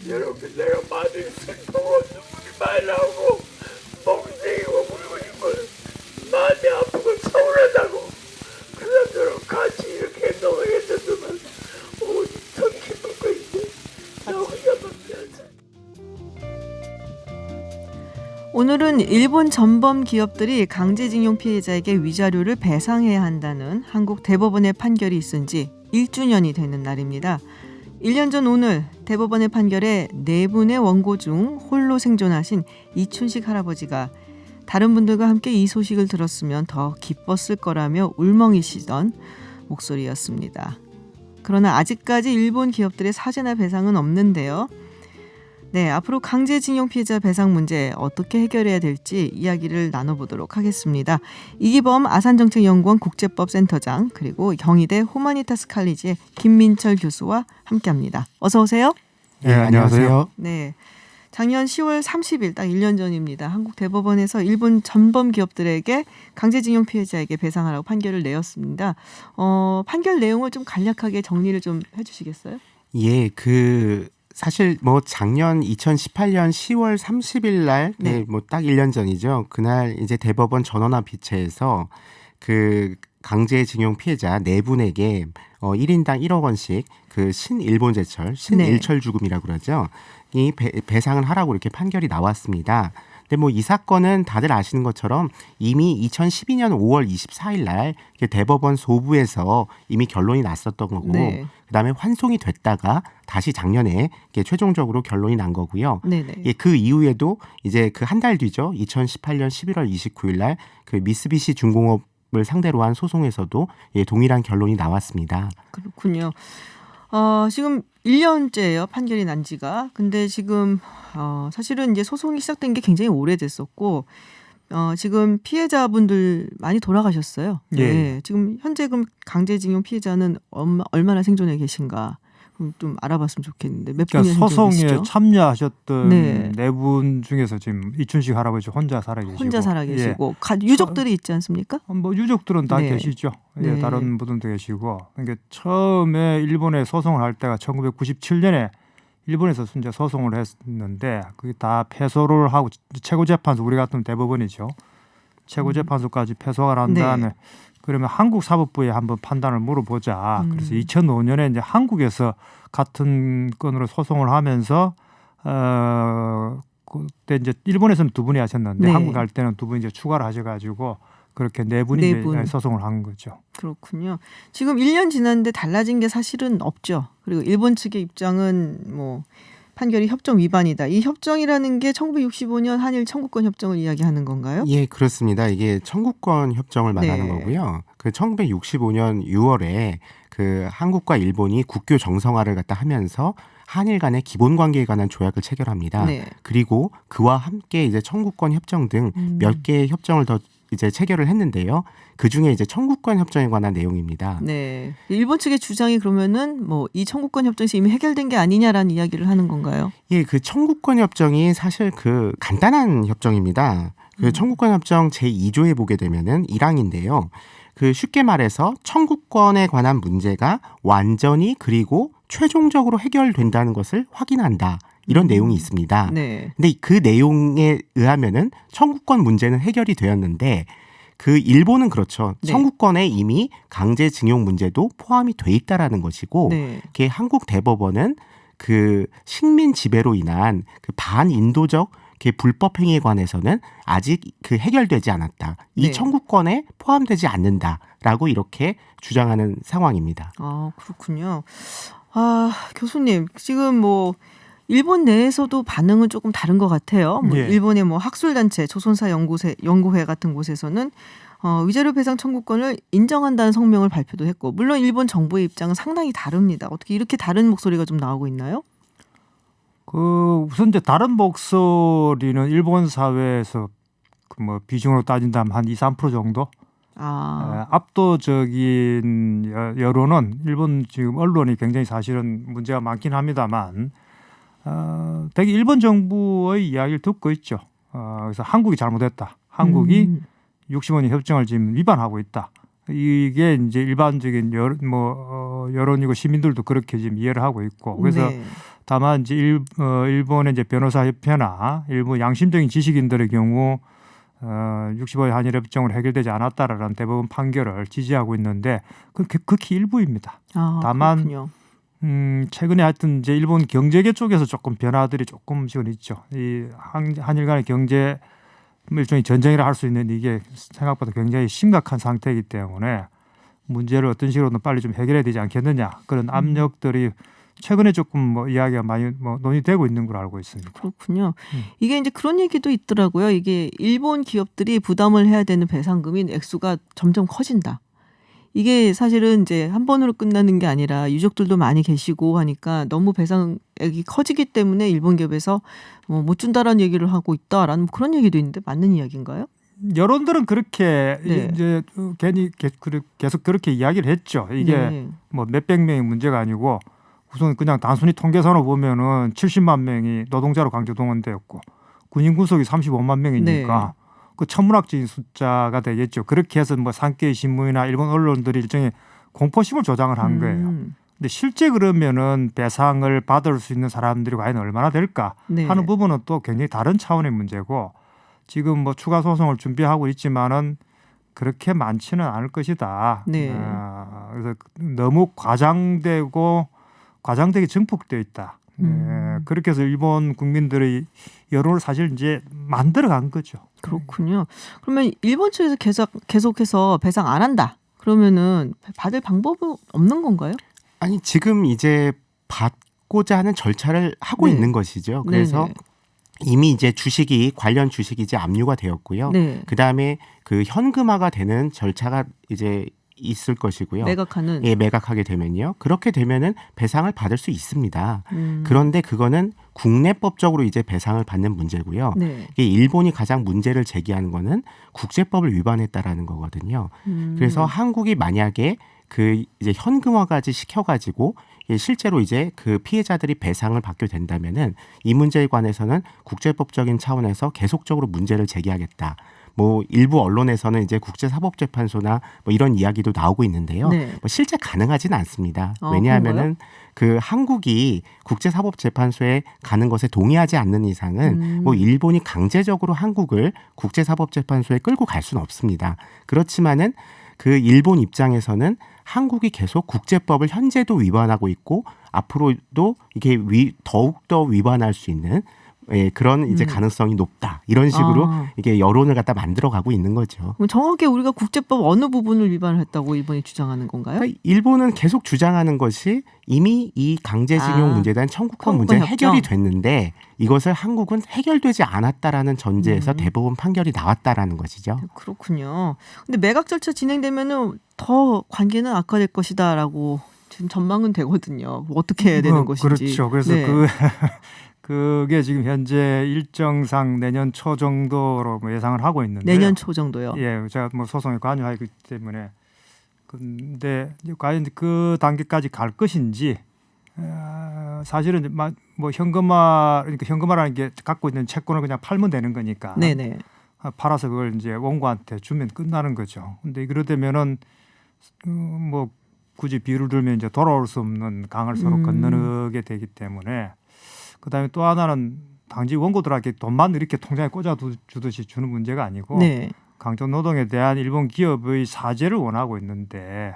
이렇게 내가 많이 슬프고 눈물이 많이 나오고 멍청이고 울고 싶고 많이 아프고 서운하다고 그나저나 같이 이렇게 행동하겠다더만 더 기쁠 거 있지. 나 혼자만 미안해. 오늘은 일본 전범 기업들이 강제징용 피해자에게 위자료를 배상해야 한다는 한국 대법원의 판결이 있은 지 1주년이 되는 날입니다. 1년 전 오늘 대법원의 판결에 4분의 원고 중 홀로 생존하신 이춘식 할아버지가 다른 분들과 함께 이 소식을 들었으면 더 기뻤을 거라며 울먹이시던 목소리였습니다. 그러나 아직까지 일본 기업들의 사죄나 배상은 없는데요. 네, 앞으로 강제징용 피해자 배상 문제 어떻게 해결해야 될지 이야기를 나눠보도록 하겠습니다. 이기범 아산정책연구원 국제법센터장 그리고 경희대 호마니타스 칼리지의 김민철 교수와 함께합니다. 어서 오세요. 네, 안녕하세요. 네, 작년 10월 30일 딱 1년 전입니다. 한국 대법원에서 일본 전범 기업들에게 강제징용 피해자에게 배상하라고 판결을 내렸습니다. 판결 내용을 좀 간략하게 정리를 좀 해주시겠어요? 예, 사실 작년 2018년 10월 30일 날, 네. 딱 1년 전이죠. 그날 이제 대법원 전원합 비체에서 그 강제징용 피해자 4분에게 1인당 1억 원씩 그 신일본제철, 신일철 주금이라고 그러죠. 이 배상을 하라고 이렇게 판결이 나왔습니다. 근데 이 사건은 다들 아시는 것처럼 이미 2012년 5월 24일 날 대법원 소부에서 이미 결론이 났었던 거고, 네. 그다음에 환송이 됐다가 다시 작년에 최종적으로 결론이 난 거고요. 네네. 예, 그 이후에도 이제 그 한 달 뒤죠. 2018년 11월 29일 날 그 미쓰비시 중공업을 상대로 한 소송에서도 동일한 결론이 나왔습니다. 그렇군요. 지금 1년째예요. 판결이 난 지가. 근데 지금 사실은 이제 소송이 시작된 게 굉장히 오래됐었고 지금 피해자분들 많이 돌아가셨어요. 예. 네. 지금 현재 그럼 강제징용 피해자는 얼마나 생존해 계신가 좀 알아봤으면 좋겠는데 몇 분이 그러니까 소송에 계시죠? 참여하셨던 네. 네 분 중에서 지금 이춘식 할아버지 혼자 살아 계시고, 혼자 살아 계시고 유족들이 있지 않습니까? 유족들은 다 네. 계시죠. 네. 예, 다른 분들도 계시고. 그러니까 처음에 일본에 소송을 할 때가 1997년에 일본에서 이제 소송을 했는데 그게 다 패소를 하고 최고재판소, 우리 같은 대법원이죠. 최고재판소까지 패소가 난 네. 다음에 그러면 한국 사법부에 한번 판단을 물어보자. 그래서 2005년에 이제 한국에서 같은 건으로 소송을 하면서 그때 이제 일본에서는 2분이 하셨는데 네. 한국 갈 때는 2분이 이제 추가를 하셔가지고 그렇게 4분이 네 이제 분. 소송을 한 거죠. 그렇군요. 지금 1년 지났는데 달라진 게 사실은 없죠. 그리고 일본 측의 입장은 판결이 협정 위반이다. 이 협정이라는 게 1965년 한일 청구권 협정을 이야기하는 건가요? 예, 그렇습니다. 이게 청구권 협정을 말하는 네. 거고요. 그 1965년 6월에 그 한국과 일본이 국교 정상화를 갖다 하면서 한일 간의 기본 관계에 관한 조약을 체결합니다. 네. 그리고 그와 함께 이제 청구권 협정 등 몇 개의 협정을 더 이제 체결을 했는데요. 그 중에 이제 청구권 협정에 관한 내용입니다. 네. 일본 측의 주장이 그러면은 이 청구권 협정에서 이미 해결된 게 아니냐라는 이야기를 하는 건가요? 예, 그 청구권 협정이 사실 그 간단한 협정입니다. 그 청구권 협정 제2조에 보게 되면은 1항인데요. 그 쉽게 말해서 청구권에 관한 문제가 완전히 그리고 최종적으로 해결된다는 것을 확인한다. 이런 내용이 있습니다. 네. 근데 그 내용에 의하면은 청구권 문제는 해결이 되었는데 그 일본은 그렇죠. 네. 청구권에 이미 강제징용 문제도 포함이 돼 있다라는 것이고, 네. 이게 한국 대법원은 그 식민 지배로 인한 그 반인도적 불법 행위에 관해서는 아직 그 해결되지 않았다. 이 네. 청구권에 포함되지 않는다라고 이렇게 주장하는 상황입니다. 그렇군요. 교수님, 지금 일본 내에서도 반응은 조금 다른 것 같아요. 예. 일본의 학술단체 조선사 연구회 같은 곳에서는 위자료 배상 청구권을 인정한다는 성명을 발표도 했고, 물론 일본 정부의 입장은 상당히 다릅니다. 어떻게 이렇게 다른 목소리가 좀 나오고 있나요? 우선 이제 다른 목소리는 일본 사회에서 비중으로 따진다면 한 2-3% 정도. 압도적인 여론은 일본 지금 언론이 굉장히 사실은 문제가 많긴 합니다만 대개 일본 정부의 이야기를 듣고 있죠. 그래서 한국이 잘못했다. 한국이 65년 협정을 지금 위반하고 있다. 이게 이제 일반적인 여론이고 시민들도 그렇게 지금 이해를 하고 있고, 그래서 네. 다만 이제 일본의 이제 변호사 협회나 일부 양심적인 지식인들의 경우 65년 한일 협정을 해결되지 않았다라는 대법원 판결을 지지하고 있는데 그게 극히 일부입니다. 다만 그렇군요. 최근에 하여튼 이제 일본 경제계 쪽에서 조금 변화들이 조금씩은 있죠. 이 한일 간의 경제 일종의 전쟁이라 할 수 있는 이게 생각보다 굉장히 심각한 상태이기 때문에 문제를 어떤 식으로든 빨리 좀 해결해야 되지 않겠느냐, 그런 압력들이 최근에 조금 이야기가 많이 논의되고 있는 걸로 알고 있습니다. 그렇군요. 이게 이제 그런 얘기도 있더라고요. 이게 일본 기업들이 부담을 해야 되는 배상금인 액수가 점점 커진다. 이게 사실은 이제 한 번으로 끝나는 게 아니라 유족들도 많이 계시고 하니까 너무 배상액이 커지기 때문에 일본 기업에서 못 준다라는 얘기를 하고 있다라는 그런 얘기도 있는데 맞는 이야기인가요? 여론들은 그렇게 네. 이제 괜히 계속 그렇게 이야기를 했죠. 이게 네. 뭐 몇백 명의 문제가 아니고 우선 그냥 단순히 통계선으로 보면은 70만 명이 노동자로 강제 동원되었고 군인 구속이 35만 명이니까 그 천문학적인 숫자가 되겠죠. 그렇게 해서 뭐 산케이 신문이나 일본 언론들이 일종의 공포심을 조장을 한 거예요. 근데 실제 그러면은 배상을 받을 수 있는 사람들이 과연 얼마나 될까 네. 하는 부분은 또 굉장히 다른 차원의 문제고 지금 뭐 추가 소송을 준비하고 있지만은 그렇게 많지는 않을 것이다. 네. 그래서 너무 과장되게 증폭되어 있다. 그렇게 해서 일본 국민들의 여론을 사실 이제 만들어간 거죠. 그렇군요. 그러면 일본 측에서 계속해서 배상 안 한다. 그러면은 받을 방법은 없는 건가요? 아니 지금 이제 받고자 하는 절차를 하고 네. 있는 것이죠. 그래서 네네. 이미 이제 관련 주식이 이제 압류가 되었고요. 네. 그 다음에 그 현금화가 되는 절차가 이제 있을 것이고요. 매각하는. 예, 매각하게 되면요. 그렇게 되면은 배상을 받을 수 있습니다. 음. 그런데 그거는 국내법적으로 이제 배상을 받는 문제고요. 네. 이게 일본이 가장 문제를 제기하는 거는 국제법을 위반했다라는 거거든요. 그래서 한국이 만약에 그 이제 현금화까지 시켜가지고 실제로 이제 그 피해자들이 배상을 받게 된다면은 이 문제에 관해서는 국제법적인 차원에서 계속적으로 문제를 제기하겠다. 뭐 일부 언론에서는 이제 국제사법재판소나 뭐 이런 이야기도 나오고 있는데요. 네. 뭐 실제 가능하지는 않습니다. 아, 왜냐하면은 그 한국이 국제사법재판소에 가는 것에 동의하지 않는 이상은 뭐 일본이 강제적으로 한국을 국제사법재판소에 끌고 갈 수는 없습니다. 그렇지만은 그 일본 입장에서는 한국이 계속 국제법을 현재도 위반하고 있고 앞으로도 이게 더욱더 위반할 수 있는 그런 이제 가능성이 높다. 이런 식으로 이게 여론을 갖다 만들어가고 있는 거죠. 그럼 정확히 우리가 국제법 어느 부분을 위반을 했다고 일본이 주장하는 건가요? 그러니까 일본은 계속 주장하는 것이 이미 이 강제징용 문제에 대한 청구권 문제는 협정. 해결이 됐는데 이것을 한국은 해결되지 않았다라는 전제에서 대법원 판결이 나왔다라는 것이죠. 그렇군요. 근데 매각 절차 진행되면은 더 관계는 악화될 것이다라고 지금 전망은 되거든요. 어떻게 해야 되는 것인지. 그렇죠. 그래서 네. 그게 지금 현재 일정상 내년 초 정도로 뭐 예상을 하고 있는데 내년 초 정도요. 예, 제가 뭐 소송에 관여하기 때문에 근데 과연 그 단계까지 갈 것인지 사실은 뭐 현금화라는 게 갖고 있는 채권을 그냥 팔면 되는 거니까. 네네. 팔아서 그걸 이제 원고한테 주면 끝나는 거죠. 근데 그러되면은 뭐 굳이 비유를 들면 이제 돌아올 수 없는 강을 서로 건너게 되기 때문에 그다음에 또 하나는 단지 원고들에게 돈만 이렇게 통장에 꽂아 주듯이 주는 문제가 아니고 네. 강제 노동에 대한 일본 기업의 사죄를 원하고 있는데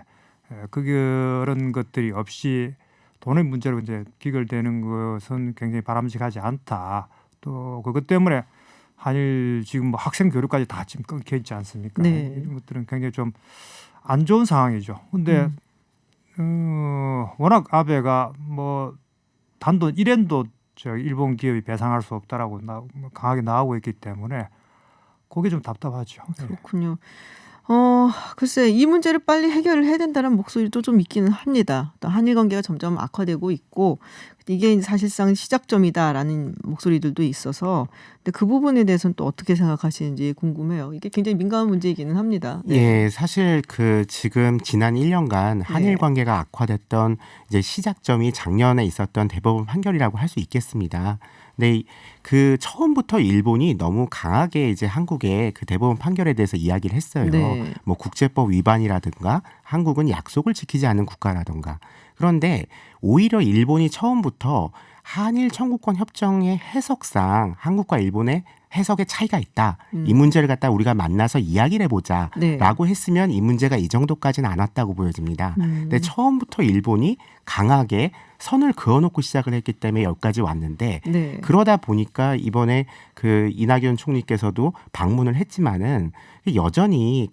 그런 것들이 없이 돈의 문제로 이제 귀결되는 것은 굉장히 바람직하지 않다. 또 그것 때문에 한일 지금 뭐 학생 교류까지 다 지금 끊겨 있지 않습니까? 네. 이런 것들은 굉장히 좀 안 좋은 상황이죠. 근데 워낙 아베가 뭐 단돈 1엔도 일본 기업이 배상할 수 없다라고 강하게 나오고 있기 때문에 그게 좀 답답하죠. 그렇군요. 글쎄 이 문제를 빨리 해결을 해야 된다는 목소리도 좀 있기는 합니다. 또 한일 관계가 점점 악화되고 있고 이게 사실상 시작점이다라는 목소리들도 있어서 근데 그 부분에 대해서는 또 어떻게 생각하시는지 궁금해요. 이게 굉장히 민감한 문제이기는 합니다. 네. 예, 사실 그 지금 지난 1년간 한일 관계가 악화됐던 이제 시작점이 작년에 있었던 대법원 판결이라고 할 수 있겠습니다. 근데 그 처음부터 일본이 너무 강하게 이제 한국의 그 대법원 판결에 대해서 이야기를 했어요. 네. 뭐 국제법 위반이라든가 한국은 약속을 지키지 않는 국가라든가. 그런데 오히려 일본이 처음부터 한일 청구권 협정의 해석상 한국과 일본의 해석의 차이가 있다. 이 문제를 갖다 우리가 만나서 이야기를 해보자라고 네. 했으면 이 문제가 이 정도까지는 안 왔다고 보여집니다. 근데 처음부터 일본이 강하게 선을 그어놓고 시작을 했기 때문에 여기까지 왔는데 네. 그러다 보니까 이번에 그 이낙연 총리께서도 방문을 했지만은 여전히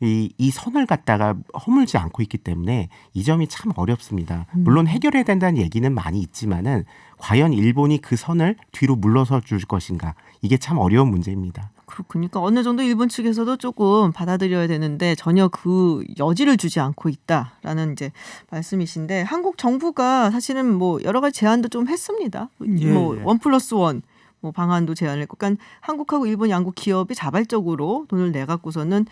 이 선을 갖다가 허물지 않고 있기 때문에 이 점이 참 어렵습니다. 물론 해결해야 된다는 얘기는 많이 있지만은 과연 일본이 그 선을 뒤로 물러서 줄 것인가 이게 참 어려운 문제입니다. 그렇군요. 그러니까 어느 정도 일본 측에서도 조금 받아들여야 되는데 전혀 그 여지를 주지 않고 있다라는 이제 말씀이신데 한국 정부가 사실은 뭐 여러 가지 제안도 좀 했습니다. 예, 뭐 예. 1+1 뭐 방안도 제안을 했고, 그러니까 한국하고 일본 양국 기업이 자발적으로 돈을 내 갖고서는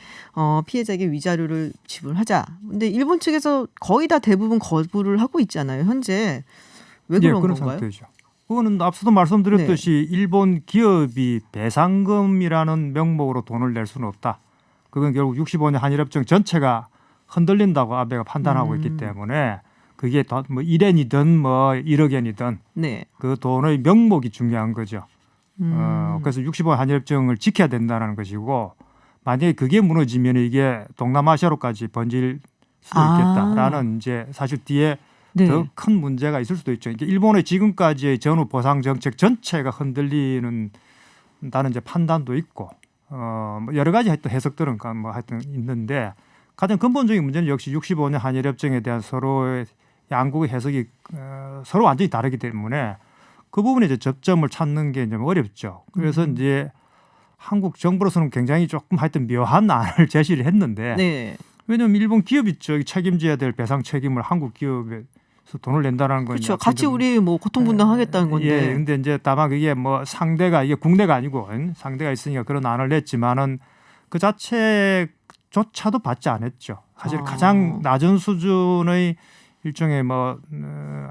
피해자에게 위자료를 지불하자. 근데 일본 측에서 거의 다 대부분 거부를 하고 있잖아요. 현재 왜 그런 그런 건가요? 상태죠. 그거는 앞서도 말씀드렸듯이 일본 기업이 배상금이라는 명목으로 돈을 낼 수는 없다. 그건 결국 65년 한일협정 전체가 흔들린다고 아베가 판단하고 있기 때문에 그게 뭐 1엔이든 뭐 1억엔이든 네. 그 돈의 명목이 중요한 거죠. 그래서 65년 한일협정을 지켜야 된다는 것이고 만약에 그게 무너지면 이게 동남아시아로까지 번질 수도 있겠다라는 이제 사실 뒤에 네. 더 큰 문제가 있을 수도 있죠. 이게 일본의 지금까지의 전후 보상 정책 전체가 흔들리는 다는 이제 판단도 있고 뭐 여러 가지 하여튼 해석들은 뭐 하여튼 있는데 가장 근본적인 문제는 역시 65년 한일협정에 대한 서로의 양국의 해석이 서로 완전히 다르기 때문에 그 부분에 이제 접점을 찾는 게 좀 어렵죠. 그래서 이제 한국 정부로서는 굉장히 조금 하여튼 묘한 안을 제시를 했는데 네. 왜냐하면 일본 기업이 책임져야 될 배상 책임을 한국 기업에서 돈을 낸다는 건 그렇죠. 같이 우리 뭐 고통 분담하겠다는 건데. 예, 근데 이제 다만 그게 뭐 상대가 이게 국내가 아니고 상대가 있으니까 그런 안을 냈지만은 그 자체조차도 받지 않았죠. 사실 가장 낮은 수준의 일종의 뭐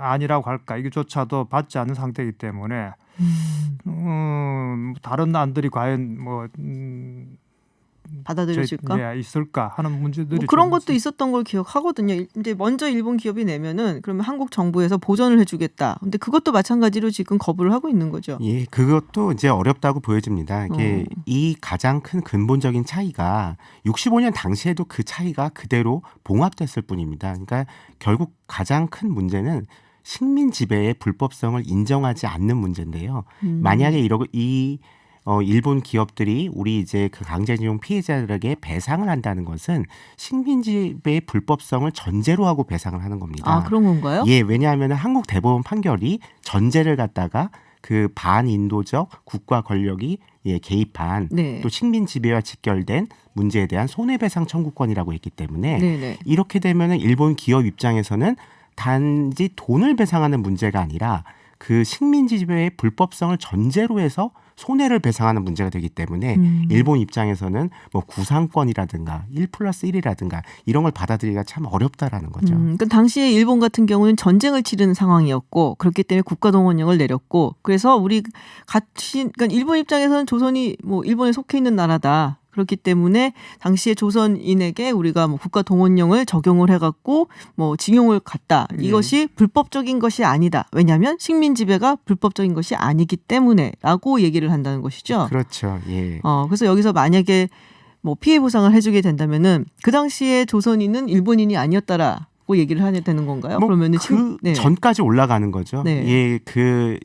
안이라고 할까 이게조차도 받지 않는 상태이기 때문에 다른 안들이 과연 뭐 받아들여질까? 있을까 하는 문제들이 뭐 그런 좀 것도 있었던 걸 기억하거든요. 이제 먼저 일본 기업이 내면은 그러면 한국 정부에서 보전을 해주겠다. 근데 그것도 마찬가지로 지금 거부를 하고 있는 거죠. 예, 그것도 이제 어렵다고 보여집니다. 이게 이 가장 큰 근본적인 차이가 65년 당시에도 그 차이가 그대로 봉합됐을 뿐입니다. 그러니까 결국 가장 큰 문제는 식민 지배의 불법성을 인정하지 않는 문제인데요. 만약에 일본 기업들이 우리 이제 그 강제징용 피해자들에게 배상을 한다는 것은 식민 지배의 불법성을 전제로 하고 배상을 하는 겁니다. 아, 그런 건가요? 예, 왜냐하면 한국 대법원 판결이 전제를 갖다가 그 반인도적 국가 권력이 개입한 네. 또 식민 지배와 직결된 문제에 대한 손해배상 청구권이라고 했기 때문에 네네. 이렇게 되면은 일본 기업 입장에서는 단지 돈을 배상하는 문제가 아니라 그 식민 지배의 불법성을 전제로 해서 손해를 배상하는 문제가 되기 때문에 일본 입장에서는 뭐 구상권이라든가 1+1이라든가 이런 걸 받아들이기가 참 어렵다라는 거죠. 그러니까 당시에 일본 같은 경우는 전쟁을 치르는 상황이었고 그렇기 때문에 국가동원령을 내렸고 그래서 우리 같이 그러니까 일본 입장에서는 조선이 뭐 일본에 속해 있는 나라다. 그렇기 때문에 당시에 조선인에게 우리가 뭐 국가동원령을 적용을 해갖고 뭐 징용을 갔다. 이것이 불법적인 것이 아니다. 왜냐하면 식민 지배가 불법적인 것이 아니기 때문에라고 얘기를 한다는 것이죠. 그렇죠. 예. 그래서 여기서 만약에 뭐 피해 보상을 해주게 된다면은 그 당시에 조선인은 일본인이 아니었다라고 얘기를 해야 되는 건가요? 뭐 그러면은 그 전까지 올라가는 거죠. 네. 예,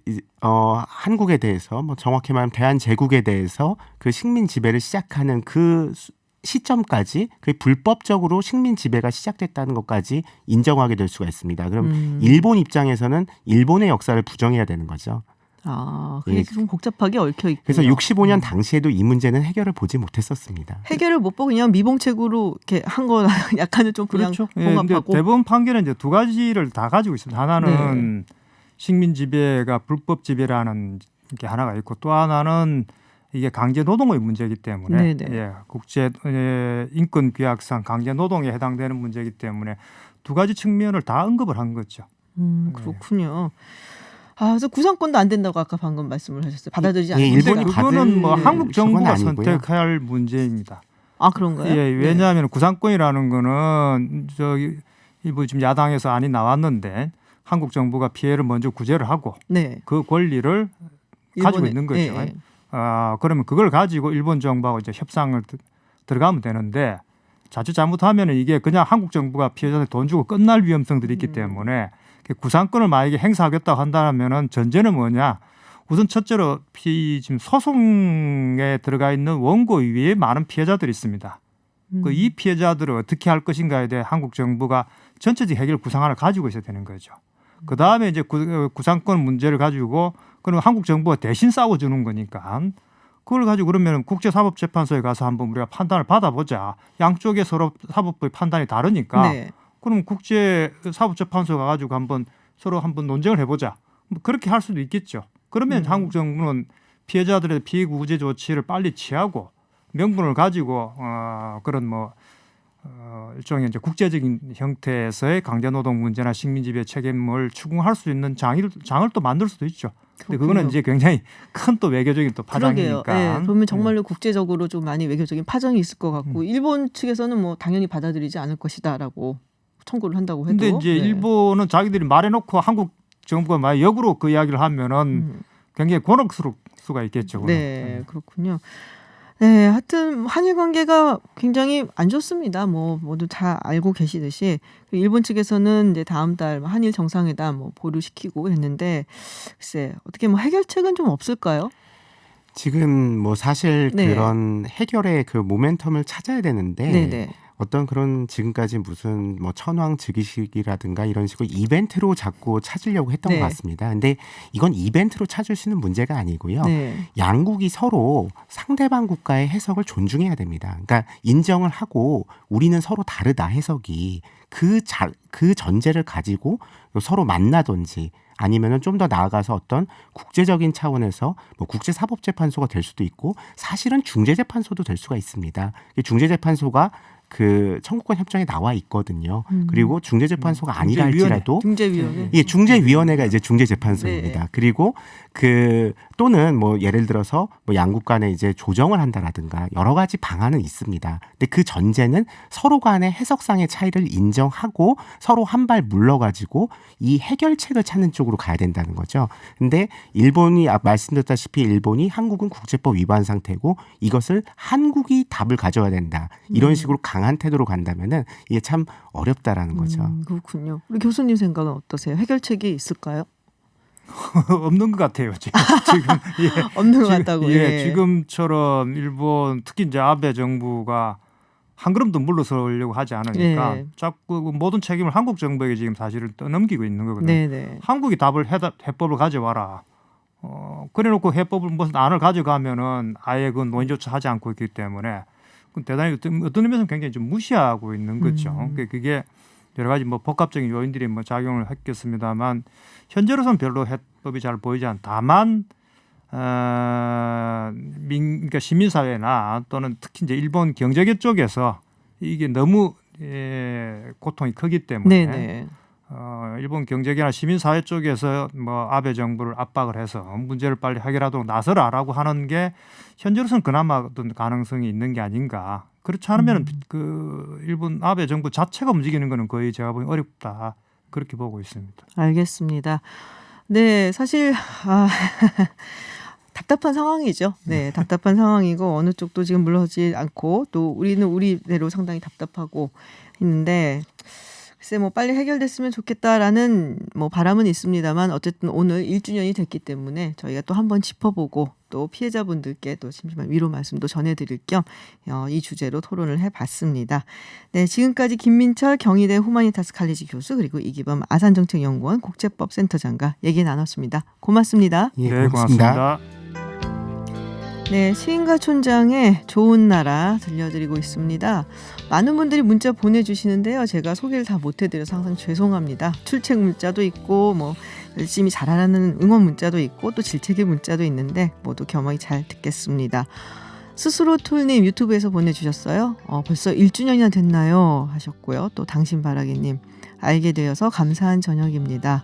한국에 대해서 뭐 정확히 말하면 대한제국에 대해서 그 식민 지배를 시작하는 그 시점까지 그 불법적으로 식민 지배가 시작됐다는 것까지 인정하게 될 수가 있습니다. 그럼 일본 입장에서는 일본의 역사를 부정해야 되는 거죠. 그게 예. 좀 복잡하게 얽혀 있고. 그래서 65년 당시에도 이 문제는 해결을 보지 못했었습니다. 해결을 못 보고 그냥 미봉책으로 이렇게 한 거 약간은 좀 그냥 그렇죠. 예, 근데 봉합하고. 대법원 판결은 이제 두 가지를 다 가지고 있습니다. 하나는 식민 지배가 불법 지배라는 게 하나가 있고 또 하나는 이게 강제 노동의 문제이기 때문에 국제 인권 규약상 강제 노동에 해당되는 문제이기 때문에 두 가지 측면을 다 언급을 한 거죠. 그렇군요. 그래서 구상권도 안 된다고 아까 방금 말씀을 하셨어요. 받아들이지 않는. 일본이 그거는 뭐 받을 한국 정부가 그건 아니고요. 선택할 문제입니다. 아, 그런가요? 예, 왜냐하면 구상권이라는 거는 일부 지금 야당에서 안이 나왔는데 한국 정부가 피해를 먼저 구제를 하고 그 권리를 가지고 있는 거죠. 그러면 그걸 가지고 일본 정부하고 이제 협상을 들어가면 되는데 자칫 잘못하면 이게 그냥 한국 정부가 피해자한테 돈 주고 끝날 위험성들이 있기 때문에 구상권을 만약에 행사하겠다고 한다면은 전제는 뭐냐? 우선 첫째로 지금 소송에 들어가 있는 원고 위에 많은 피해자들이 있습니다. 이 피해자들을 어떻게 할 것인가에 대해 한국 정부가 전체적 해결 구상안을 가지고 있어야 되는 거죠. 그 다음에 이제 구상권 문제를 가지고 그러면 한국 정부가 대신 싸워주는 거니까 그걸 가지고 그러면 국제사법재판소에 가서 한번 우리가 판단을 받아보자. 양쪽의 서로 사법부의 판단이 다르니까. 네. 그럼 국제사법재판소 가가지고 서로 한번 논쟁을 해보자. 뭐 그렇게 할 수도 있겠죠. 그러면 한국 정부는 피해자들의 피해구제 조치를 빨리 취하고 명분을 가지고 그런 일종의 이제 국제적인 형태에서의 강제노동 문제나 식민지배 책임을 추궁할 수 있는 장을 또 만들 수도 있죠. 근데 그거는 이제 굉장히 큰 또 외교적인 또 파장이니까. 그러게요. 네, 그러면 정말로 국제적으로 좀 많이 외교적인 파장이 있을 것 같고 일본 측에서는 뭐 당연히 받아들이지 않을 것이다라고 청구를 한다고 해도. 근데 이제 네. 일본은 자기들이 말해놓고 한국 정부가 만약 역으로 그 이야기를 하면은 굉장히 곤혹스러울 수가 있겠죠. 그거는. 네, 그렇군요. 네, 하여튼 한일 관계가 굉장히 안 좋습니다. 뭐 모두 다 알고 계시듯이 일본 측에서는 이제 다음 달 한일 정상회담 보류시키고 했는데 글쎄 어떻게 해결책은 좀 없을까요? 지금 사실 네. 그런 해결의 그 모멘텀을 찾아야 되는데 네네. 어떤 그런 지금까지 무슨 천황 즉위식이라든가 이런 식으로 이벤트로 자꾸 찾으려고 했던 네. 것 같습니다. 근데 이건 이벤트로 찾을 수 있는 문제가 아니고요. 네. 양국이 서로 상대방 국가의 해석을 존중해야 됩니다. 그러니까 인정을 하고 우리는 서로 다르다 해석이 그 전제를 가지고 서로 만나든지 아니면은 좀 더 나아가서 어떤 국제적인 차원에서 국제사법재판소가 될 수도 있고 사실은 중재재판소도 될 수가 있습니다. 중재재판소가 그 청구권 협정에 나와 있거든요. 그리고 중재재판소가 아니라 할지라도 중재위원회. 예, 중재위원회가 이제 중재재판소입니다. 네. 그리고 또는 예를 들어서 양국 간에 이제 조정을 한다라든가 여러 가지 방안은 있습니다. 근데 그 전제는 서로 간의 해석상의 차이를 인정하고 서로 한 발 물러가지고 이 해결책을 찾는 쪽으로 가야 된다는 거죠. 근데 일본이 말씀드렸다시피 일본이 한국은 국제법 위반 상태고 이것을 한국이 답을 가져야 된다. 이런 식으로 강한 태도로 간다면은 이게 참 어렵다라는 거죠. 그렇군요. 우리 교수님 생각은 어떠세요? 해결책이 있을까요? 없는 것 같아요. 지금 예. 없는 것 같다고. 예, 지금처럼 일본 특히 이제 아베 정부가 한 걸음도 물러서려고 하지 않으니까 네. 자꾸 모든 책임을 한국 정부에게 지금 사실은 떠넘기고 있는 거거든요. 네네. 한국이 해법을 가져와라. 그래놓고 해법을 무슨 안을 가져가면은 아예 그 논의조차 하지 않고 있기 때문에 대단히 어떤 의미에서는 굉장히 좀 무시하고 있는 거죠. 그게 여러 가지 복합적인 요인들이 작용을 했겠습니다만 현재로서는 별로 해법이 잘 보이지 않다. 다만 그러니까 시민사회나 또는 특히 이제 일본 경제계 쪽에서 이게 너무 고통이 크기 때문에 네네. 일본 경제계나 시민사회 쪽에서 아베 정부를 압박을 해서 문제를 빨리 해결하도록 나서라라고 하는 게 현재로서는 그나마 어떤 가능성이 있는 게 아닌가. 그렇지 않으면 그 일본 아베 정부 자체가 움직이는 거는 거의 제가 보기엔 어렵다. 그렇게 보고 있습니다. 알겠습니다. 네, 사실 답답한 상황이죠. 네, 답답한 상황이고 어느 쪽도 지금 물러서지 않고 또 우리는 우리대로 상당히 답답하고 있는데 글쎄 빨리 해결됐으면 좋겠다라는 바람은 있습니다만 어쨌든 오늘 1주년이 됐기 때문에 저희가 또 한번 짚어보고 또 피해자분들께 또 심심한 위로 말씀도 전해드릴 겸 이 주제로 토론을 해봤습니다. 네, 지금까지 김민철 경희대 후마니타스 칼리지 교수 그리고 이기범 아산정책연구원 국제법센터장과 얘기 나눴습니다. 고맙습니다. 예, 네, 고맙습니다. 네, 시인가 촌장의 좋은 나라 들려드리고 있습니다. 많은 분들이 문자 보내주시는데요. 제가 소개를 다 못해드려서 항상 죄송합니다. 출첵 문자도 있고 열심히 잘하라는 응원 문자도 있고 또 질책의 문자도 있는데 모두 겸허히 잘 듣겠습니다. 스스로 툴님 유튜브에서 보내주셨어요. 벌써 1주년이나 됐나요? 하셨고요. 또 당신바라기님 알게 되어서 감사한 저녁입니다.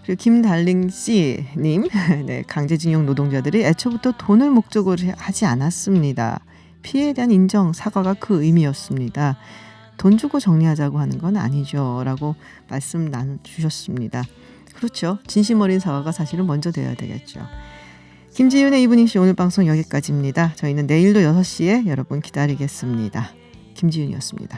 그리고 김달링 씨님 네, 강제징용 노동자들이 애초부터 돈을 목적으로 하지 않았습니다. 피해에 대한 인정, 사과가 그 의미였습니다. 돈 주고 정리하자고 하는 건 아니죠. 라고 말씀 나눠주셨습니다. 그렇죠. 진심 어린 사과가 사실은 먼저 돼야 되겠죠. 김지윤의 이브닝쇼 오늘 방송 여기까지입니다. 저희는 내일도 6시에 여러분 기다리겠습니다. 김지윤이었습니다.